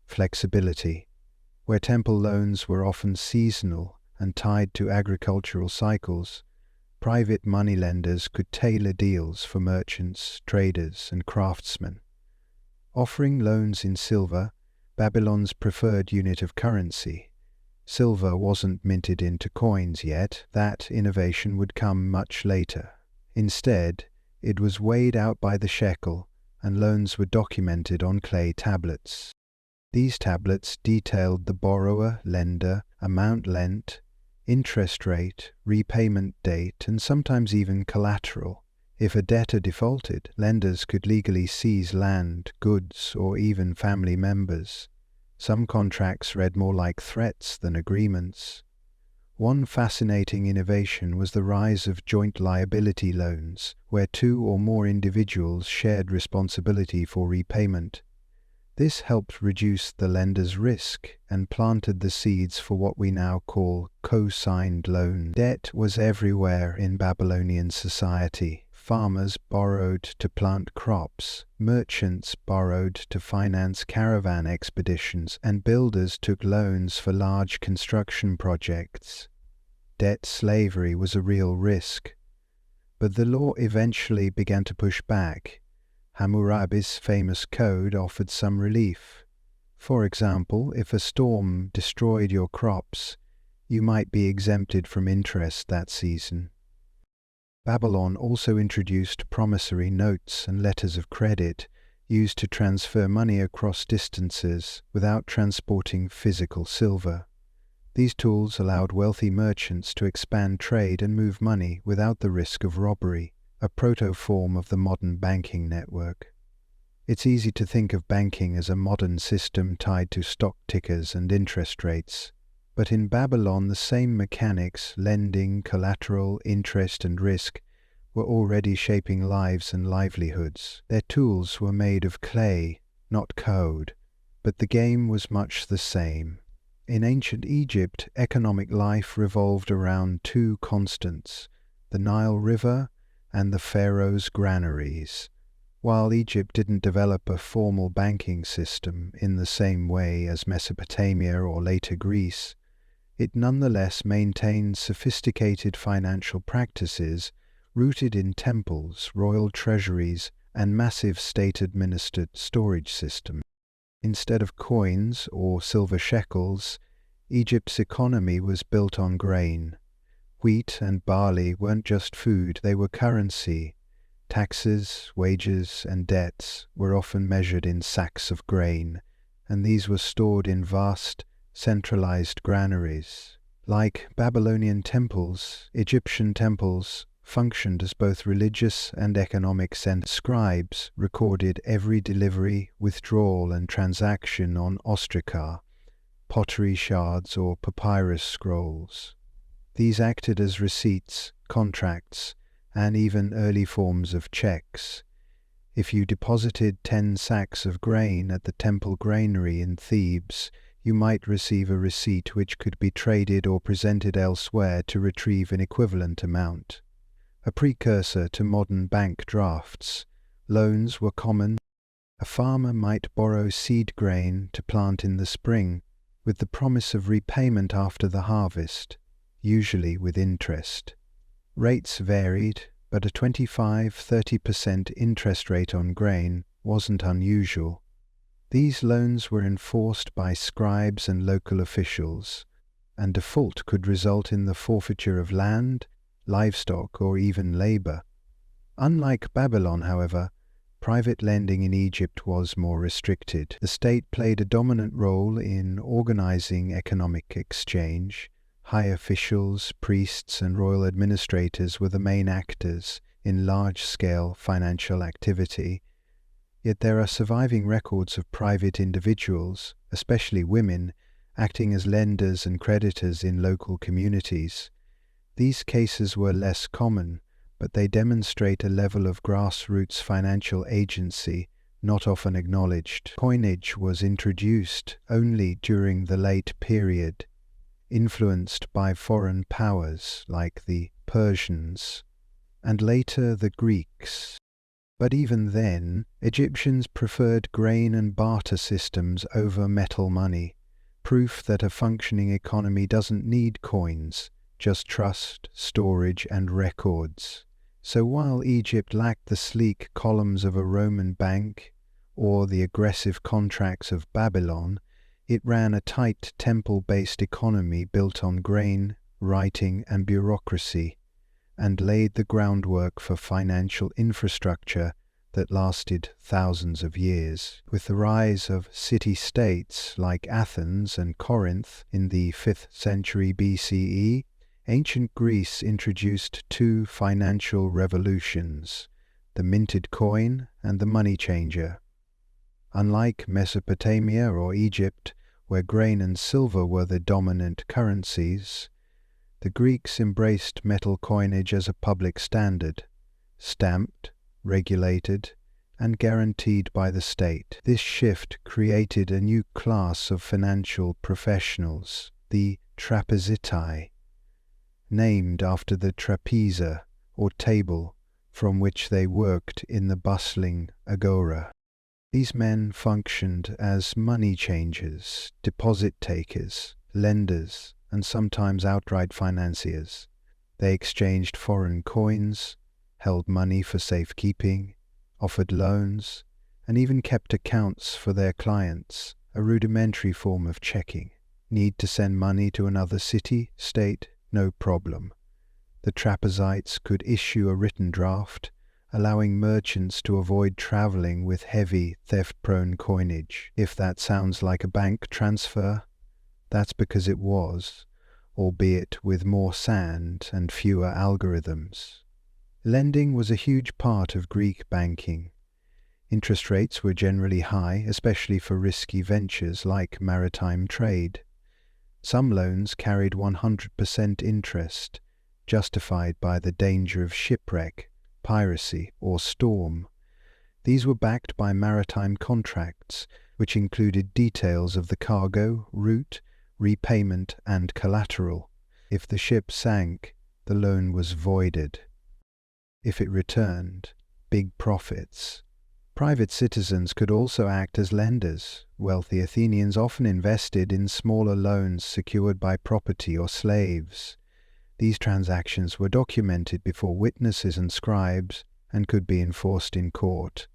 flexibility. Where temple loans were often seasonal and tied to agricultural cycles, private moneylenders could tailor deals for merchants, traders, and craftsmen. Offering loans in silver, Babylon's preferred unit of currency, silver wasn't minted into coins yet. That innovation would come much later. Instead, it was weighed out by the shekel, and loans were documented on clay tablets. These tablets detailed the borrower, lender, amount lent, interest rate, repayment date, and sometimes even collateral. If a debtor defaulted, lenders could legally seize land, goods, or even family members. Some contracts read more like threats than agreements. One fascinating innovation was the rise of joint liability loans, where two or more individuals shared responsibility for repayment. This helped reduce the lender's risk and planted the seeds for what we now call co-signed loans. Debt was everywhere in Babylonian society. Farmers borrowed to plant crops, merchants borrowed to finance caravan expeditions, and builders took loans for large construction projects. Debt slavery was a real risk, but the law eventually began to push back. Hammurabi's famous code offered some relief. For example, if a storm destroyed your crops, you might be exempted from interest that season. Babylon also introduced promissory notes and letters of credit. used to transfer money across distances without transporting physical silver. These tools allowed wealthy merchants to expand trade and move money without the risk of robbery, a proto-form of the modern banking network. It's easy to think of banking as a modern system tied to stock tickers and interest rates. But in Babylon, the same mechanics, lending, collateral, interest, and risk, were already shaping lives and livelihoods. Their tools were made of clay, not code, but the game was much the same. In ancient Egypt, economic life revolved around two constants, the Nile River and the pharaoh's granaries. While Egypt didn't develop a formal banking system in the same way as Mesopotamia or later Greece, it nonetheless maintained sophisticated financial practices rooted in temples, royal treasuries, and massive state-administered storage systems. Instead of coins or silver shekels, Egypt's economy was built on grain. Wheat and barley weren't just food, they were currency. Taxes, wages, and debts were often measured in sacks of grain, and these were stored in vast, centralized granaries. Like Babylonian temples, Egyptian temples functioned as both religious and economic centers. Scribes recorded every delivery, withdrawal, and transaction on ostraca, pottery shards, or papyrus scrolls. These acted as receipts, contracts, and even early forms of checks. If you deposited 10 sacks of grain at the temple granary in Thebes, you might receive a receipt which could be traded or presented elsewhere to retrieve an equivalent amount. A precursor to modern bank drafts, loans were common. A farmer might borrow seed grain to plant in the spring, with the promise of repayment after the harvest, usually with interest. Rates varied, but a 25–30% interest rate on grain wasn't unusual. These loans were enforced by scribes and local officials, and default could result in the forfeiture of land, livestock, or even labor. Unlike Babylon, however, private lending in Egypt was more restricted. The state played a dominant role in organizing economic exchange. High officials, priests, and royal administrators were the main actors in large-scale financial activity. Yet there are surviving records of private individuals, especially women, acting as lenders and creditors in local communities. These cases were less common, but they demonstrate a level of grassroots financial agency not often acknowledged. Coinage was introduced only during the late period, influenced by foreign powers like the Persians and later the Greeks. But even then, Egyptians preferred grain and barter systems over metal money, proof that a functioning economy doesn't need coins, just trust, storage, and records. So while Egypt lacked the sleek columns of a Roman bank or the aggressive contracts of Babylon, it ran a tight temple-based economy built on grain, writing, and bureaucracy, and laid the groundwork for financial infrastructure that lasted thousands of years. With the rise of city-states like Athens and Corinth in the 5th century BCE, ancient Greece introduced two financial revolutions, the minted coin and the money changer. Unlike Mesopotamia or Egypt, where grain and silver were the dominant currencies, the Greeks embraced metal coinage as a public standard, stamped, regulated, and guaranteed by the state. This shift created a new class of financial professionals, the trapezitai, named after the trapeza, or table, from which they worked in the bustling agora. These men functioned as money changers, deposit takers, lenders, and sometimes outright financiers. They exchanged foreign coins, held money for safekeeping, offered loans, and even kept accounts for their clients, a rudimentary form of checking. Need to send money to another city, state? No problem. The trapezites could issue a written draft, allowing merchants to avoid traveling with heavy, theft-prone coinage. If that sounds like a bank transfer, that's because it was, albeit with more sand and fewer algorithms. Lending was a huge part of Greek banking. Interest rates were generally high, especially for risky ventures like maritime trade. Some loans carried 100% interest, justified by the danger of shipwreck, piracy, or storm. These were backed by maritime contracts, which included details of the cargo, route, repayment, and collateral. If the ship sank, the loan was voided. If it returned, big profits. Private citizens could also act as lenders. Wealthy Athenians often invested in smaller loans secured by property or slaves. These transactions were documented before witnesses and scribes and could be enforced in court.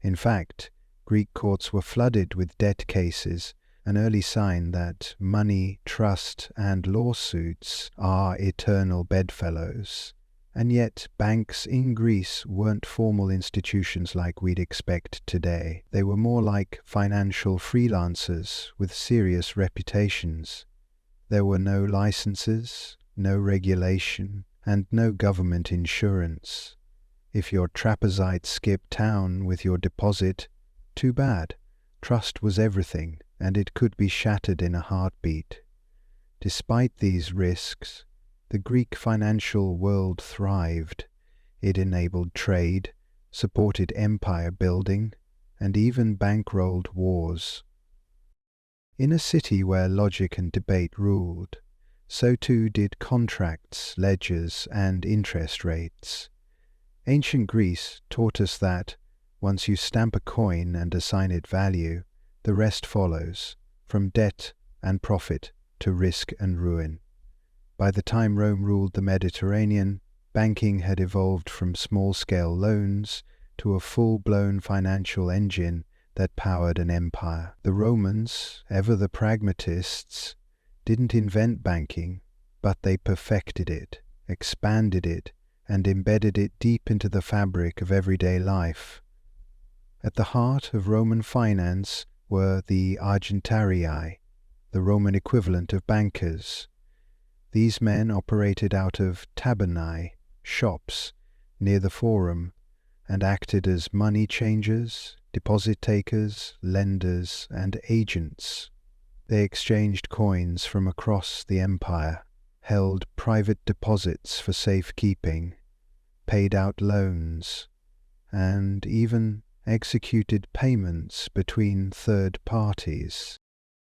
In fact, Greek courts were flooded with debt cases, an early sign that money, trust, and lawsuits are eternal bedfellows. And yet, banks in Greece weren't formal institutions like we'd expect today. They were more like financial freelancers with serious reputations. There were no licenses, no regulation, and no government insurance. If your trapezoid skipped town with your deposit, too bad. Trust was everything, and it could be shattered in a heartbeat. Despite these risks, the Greek financial world thrived. It enabled trade, supported empire building, and even bankrolled wars. In a city where logic and debate ruled, so too did contracts, ledgers, and interest rates. Ancient Greece taught us that, once you stamp a coin and assign it value, the rest follows, from debt and profit to risk and ruin. By the time Rome ruled the Mediterranean, banking had evolved from small-scale loans to a full-blown financial engine that powered an empire. The Romans, ever the pragmatists, didn't invent banking, but they perfected it, expanded it, and embedded it deep into the fabric of everyday life. At the heart of Roman finance were the argentarii, the Roman equivalent of bankers. These men operated out of tabernae, shops, near the forum, and acted as money changers, deposit takers, lenders, and agents. They exchanged coins from across the empire, held private deposits for safekeeping, paid out loans, and even executed payments between third parties.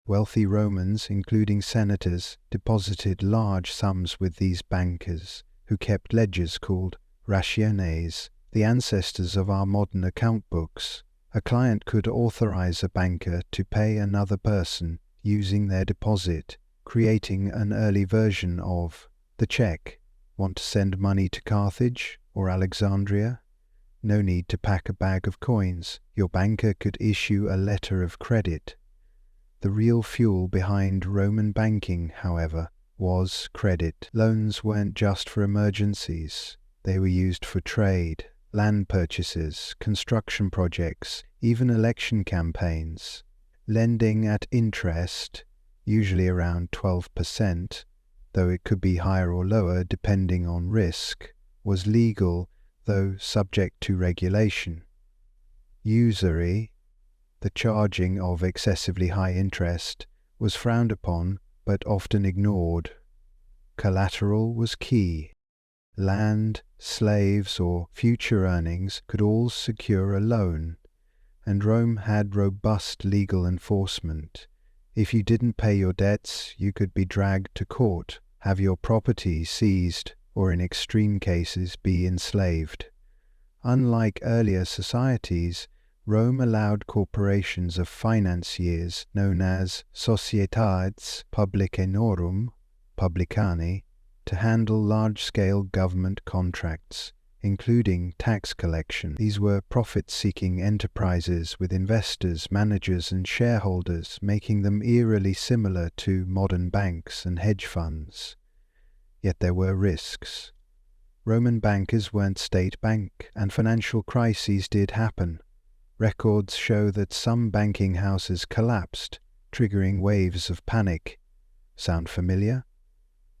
Wealthy Romans, including senators, deposited large sums with these bankers, who kept ledgers called rationes, the ancestors of our modern account books. A client could authorize a banker to pay another person using their deposit, creating an early version of the check. Want to send money to Carthage or Alexandria? No need to pack a bag of coins. Your banker could issue a letter of credit. The real fuel behind Roman banking, however, was credit. Loans weren't just for emergencies. They were used for trade, land purchases, construction projects, even election campaigns. Lending at interest, usually around 12%, though it could be higher or lower depending on risk, was legal, though subject to regulation. Usury, the charging of excessively high interest, was frowned upon but often ignored. Collateral was key. Land, slaves, or future earnings could all secure a loan, and Rome had robust legal enforcement. If you didn't pay your debts, you could be dragged to court, have your property seized, or in extreme cases be enslaved. Unlike earlier societies, Rome allowed corporations of financiers known as societates publicanorum, publicani, to handle large-scale government contracts, including tax collection. These were profit-seeking enterprises with investors, managers, and shareholders, making them eerily similar to modern banks and hedge funds. Yet there were risks. Roman bankers weren't state bank, and financial crises did happen. Records show that some banking houses collapsed, triggering waves of panic. Sound familiar?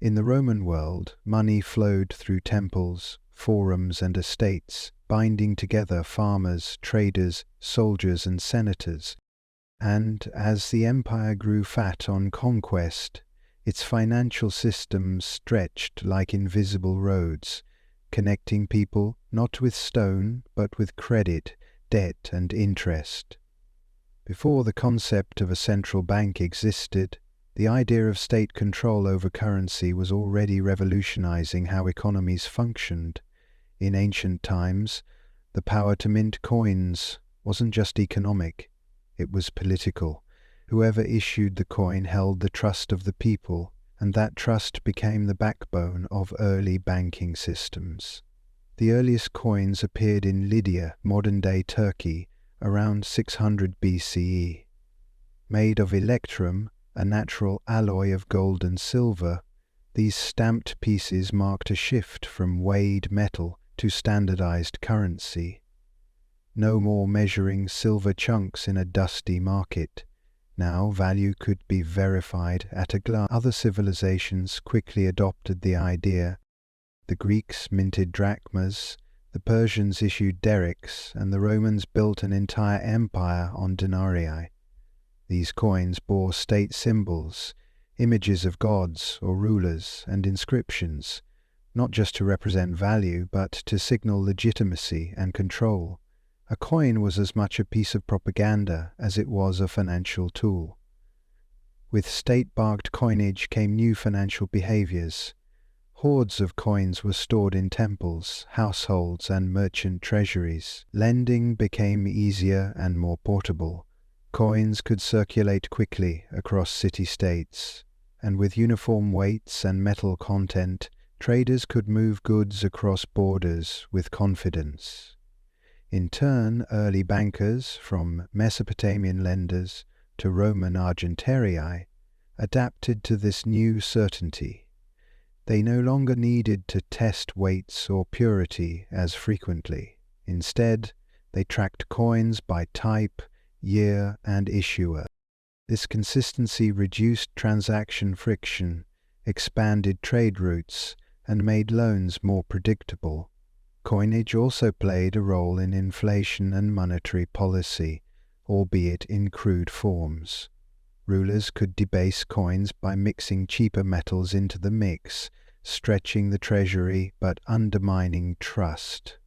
In the Roman world, money flowed through temples, forums and estates, binding together farmers, traders, soldiers and senators. And as the empire grew fat on conquest, its financial systems stretched like invisible roads, connecting people not with stone but with credit, debt and interest. Before the concept of a central bank existed, the idea of state control over currency was already revolutionizing how economies functioned. In ancient times, the power to mint coins wasn't just economic, it was political. Whoever issued the coin held the trust of the people, and that trust became the backbone of early banking systems. The earliest coins appeared in Lydia, modern-day Turkey, around 600 BCE. Made of electrum, a natural alloy of gold and silver, these stamped pieces marked a shift from weighed metal to standardized currency. No more measuring silver chunks in a dusty market. Now value could be verified at a glance. Other civilizations quickly adopted the idea. The Greeks minted drachmas, the Persians issued derics, and the Romans built an entire empire on denarii. These coins bore state symbols, images of gods or rulers, and inscriptions, not just to represent value, but to signal legitimacy and control. A coin was as much a piece of propaganda as it was a financial tool. With state-backed coinage came new financial behaviors. Hoards of coins were stored in temples, households, and merchant treasuries. Lending became easier and more portable. Coins could circulate quickly across city-states, and with uniform weights and metal content, traders could move goods across borders with confidence. In turn, early bankers, from Mesopotamian lenders to Roman argentarii, adapted to this new certainty. They no longer needed to test weights or purity as frequently. Instead, they tracked coins by type, year, and issuer. This consistency reduced transaction friction, expanded trade routes, and made loans more predictable. Coinage also played a role in inflation and monetary policy, albeit in crude forms. Rulers could debase coins by mixing cheaper metals into the mix, stretching the treasury but undermining trust.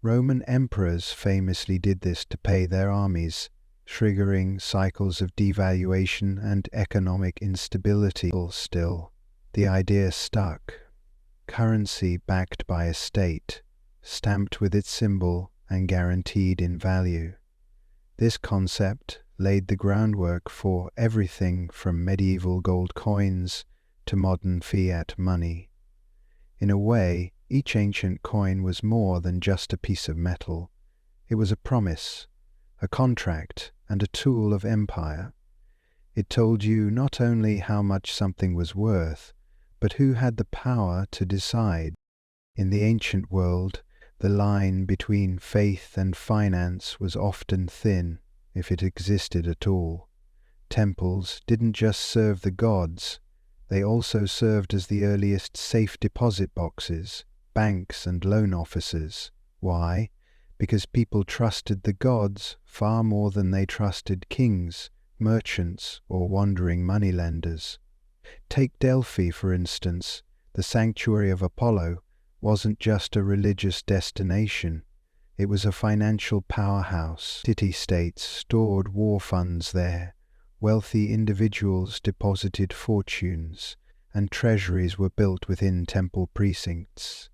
Roman emperors famously did this to pay their armies, triggering cycles of devaluation and economic instability. Still, the idea stuck. Currency backed by a state, stamped with its symbol and guaranteed in value. This concept laid the groundwork for everything from medieval gold coins to modern fiat money. In a way, each ancient coin was more than just a piece of metal. It was a promise, a contract, and a tool of empire. It told you not only how much something was worth, but who had the power to decide. In the ancient world, the line between faith and finance was often thin, if it existed at all. Temples didn't just serve the gods, they also served as the earliest safe deposit boxes, banks and loan offices. Why? Because people trusted the gods far more than they trusted kings, merchants, or wandering moneylenders. Take Delphi, for instance. The sanctuary of Apollo wasn't just a religious destination, it was a financial powerhouse. City-states stored war funds there, wealthy individuals deposited fortunes, and treasuries were built within temple precincts.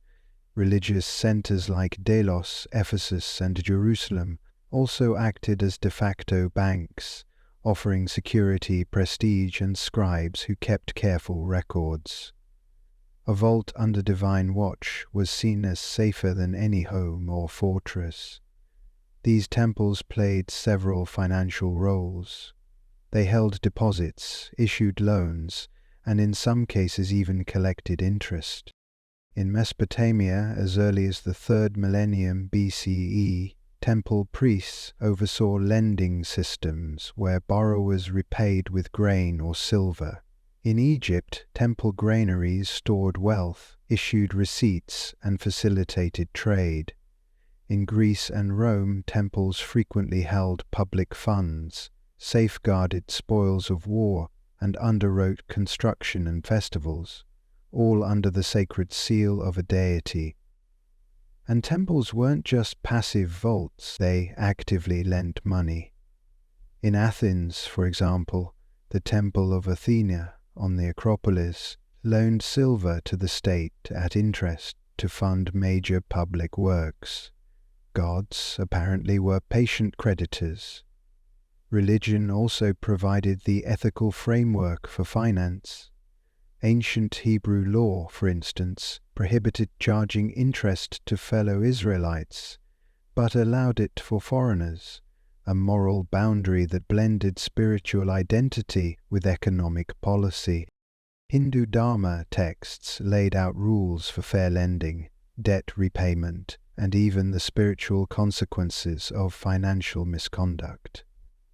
Religious centers like Delos, Ephesus, and Jerusalem also acted as de facto banks, offering security, prestige, and scribes who kept careful records. A vault under divine watch was seen as safer than any home or fortress. These temples played several financial roles. They held deposits, issued loans, and in some cases even collected interest. In Mesopotamia, as early as the 3rd millennium BCE, temple priests oversaw lending systems where borrowers repaid with grain or silver. In Egypt, temple granaries stored wealth, issued receipts, and facilitated trade. In Greece and Rome, temples frequently held public funds, safeguarded spoils of war, and underwrote construction and festivals, all under the sacred seal of a deity. And temples weren't just passive vaults, they actively lent money. In Athens, for example, the Temple of Athena on the Acropolis loaned silver to the state at interest to fund major public works. Gods apparently were patient creditors. Religion also provided the ethical framework for finance. Ancient Hebrew law, for instance, prohibited charging interest to fellow Israelites, but allowed it for foreigners, a moral boundary that blended spiritual identity with economic policy. Hindu Dharma texts laid out rules for fair lending, debt repayment, and even the spiritual consequences of financial misconduct.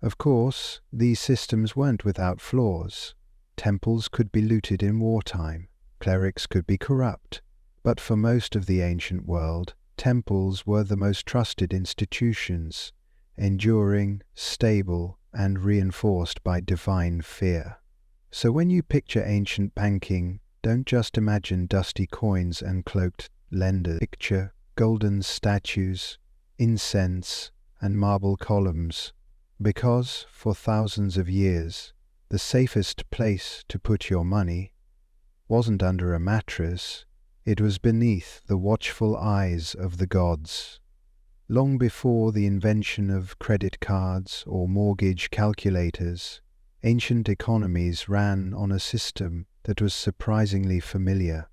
Of course, these systems weren't without flaws. Temples could be looted in wartime, clerics could be corrupt, but for most of the ancient world, temples were the most trusted institutions, enduring, stable, and reinforced by divine fear. So when you picture ancient banking, don't just imagine dusty coins and cloaked lenders. Picture golden statues, incense, and marble columns, because for thousands of years, the safest place to put your money wasn't under a mattress, it was beneath the watchful eyes of the gods. Long before the invention of credit cards or mortgage calculators, ancient economies ran on a system that was surprisingly familiar.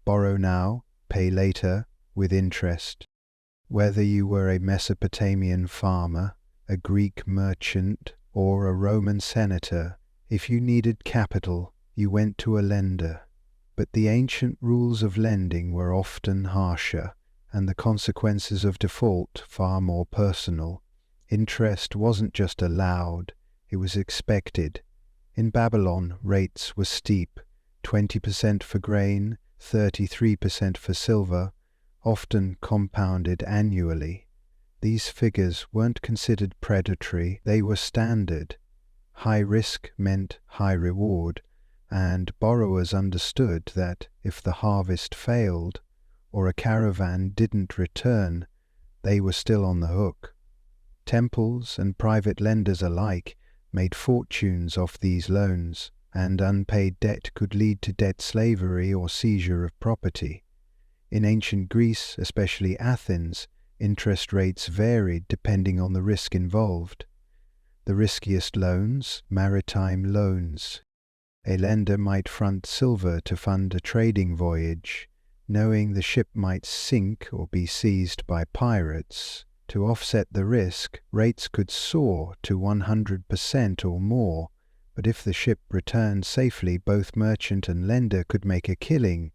Borrow now, pay later, with interest. Whether you were a Mesopotamian farmer, a Greek merchant, or a Roman senator, if you needed capital, you went to a lender. But the ancient rules of lending were often harsher, and the consequences of default far more personal. Interest wasn't just allowed, it was expected. In Babylon, rates were steep, 20% for grain, 33% for silver, often compounded annually. These figures weren't considered predatory, they were standard. High risk meant high reward, and borrowers understood that if the harvest failed, or a caravan didn't return, they were still on the hook. Temples and private lenders alike made fortunes off these loans, and unpaid debt could lead to debt slavery or seizure of property. In ancient Greece, especially Athens, interest rates varied depending on the risk involved. The riskiest loans, maritime loans. A lender might front silver to fund a trading voyage, knowing the ship might sink or be seized by pirates. To offset the risk, rates could soar to 100% or more, but if the ship returned safely, both merchant and lender could make a killing.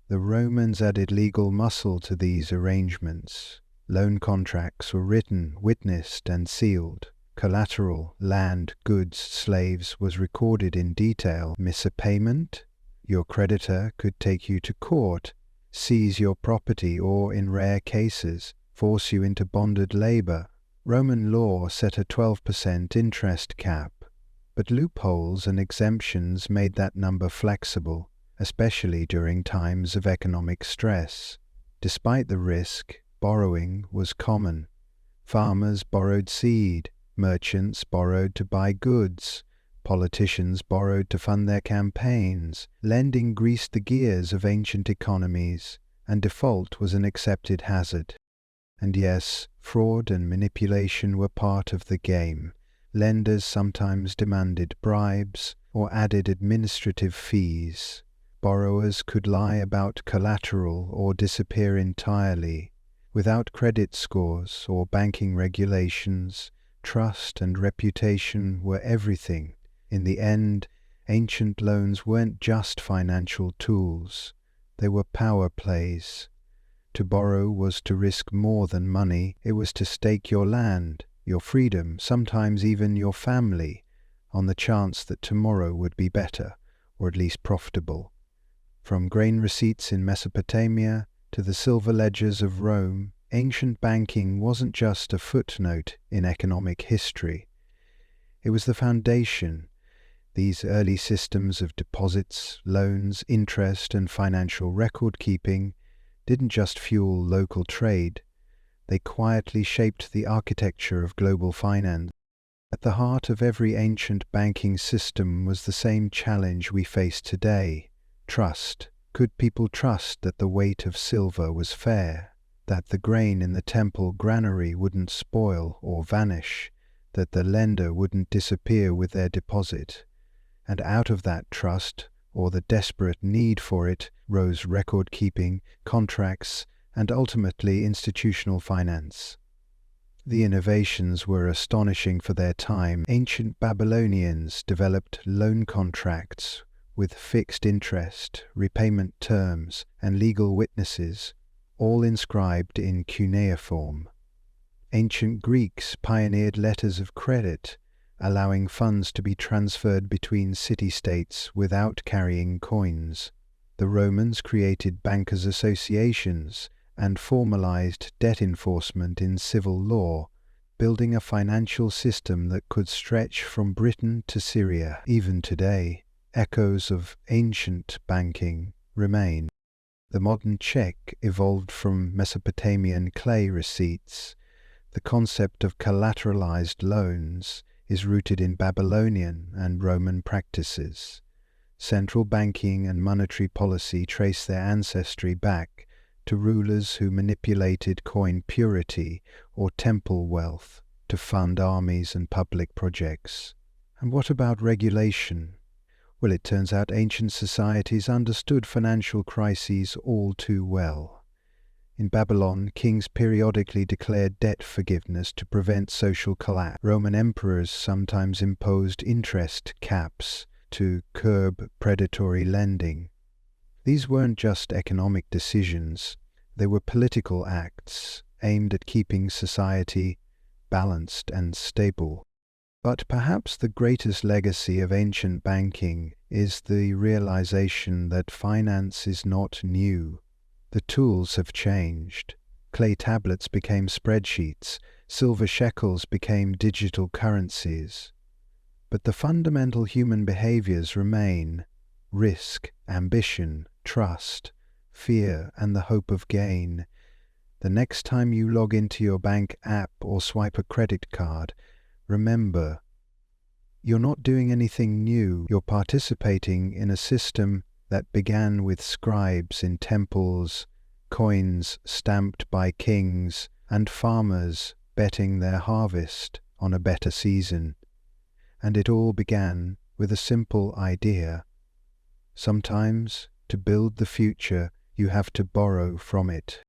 The Romans added legal muscle to these arrangements. Loan contracts were written, witnessed, and sealed. Collateral, land, goods, slaves was recorded in detail. Miss a payment? Your creditor could take you to court, seize your property, or, in rare cases, force you into bonded labor. Roman law set a 12% interest cap, but loopholes and exemptions made that number flexible, especially during times of economic stress. Despite the risk, borrowing was common. Farmers borrowed seed, merchants borrowed to buy goods, politicians borrowed to fund their campaigns. Lending greased the gears of ancient economies, and default was an accepted hazard. And yes, fraud and manipulation were part of the game. Lenders sometimes demanded bribes or added administrative fees. Borrowers could lie about collateral or disappear entirely. Without credit scores or banking regulations, trust and reputation were everything. In the end, ancient loans weren't just financial tools. They were power plays. To borrow was to risk more than money. It was to stake your land, your freedom, sometimes even your family, on the chance that tomorrow would be better, or at least profitable. From grain receipts in Mesopotamia to the silver ledgers of Rome, ancient banking wasn't just a footnote in economic history. It was the foundation. These early systems of deposits, loans, interest, and financial record-keeping didn't just fuel local trade. They quietly shaped the architecture of global finance. At the heart of every ancient banking system was the same challenge we face today: trust. Could people trust that the weight of silver was fair, that the grain in the temple granary wouldn't spoil or vanish, that the lender wouldn't disappear with their deposit? And out of that trust, or the desperate need for it, rose record-keeping, contracts, and ultimately institutional finance. The innovations were astonishing for their time. Ancient Babylonians developed loan contracts with fixed interest, repayment terms, and legal witnesses, all inscribed in cuneiform. Ancient Greeks pioneered letters of credit, allowing funds to be transferred between city-states without carrying coins. The Romans created bankers' associations and formalized debt enforcement in civil law, building a financial system that could stretch from Britain to Syria. Even today, echoes of ancient banking remain. The modern check evolved from Mesopotamian clay receipts. The concept of collateralized loans is rooted in Babylonian and Roman practices. Central banking and monetary policy trace their ancestry back to rulers who manipulated coin purity or temple wealth to fund armies and public projects. And what about regulation? Well, it turns out ancient societies understood financial crises all too well. In Babylon, kings periodically declared debt forgiveness to prevent social collapse. Roman emperors sometimes imposed interest caps to curb predatory lending. These weren't just economic decisions, they were political acts aimed at keeping society balanced and stable. But perhaps the greatest legacy of ancient banking is the realization that finance is not new. The tools have changed. Clay tablets became spreadsheets, silver shekels became digital currencies. But the fundamental human behaviors remain: risk, ambition, trust, fear, and the hope of gain. The next time you log into your bank app or swipe a credit card, remember, you're not doing anything new. You're participating in a system that began with scribes in temples, coins stamped by kings, and farmers betting their harvest on a better season. And it all began with a simple idea. Sometimes, to build the future, you have to borrow from it.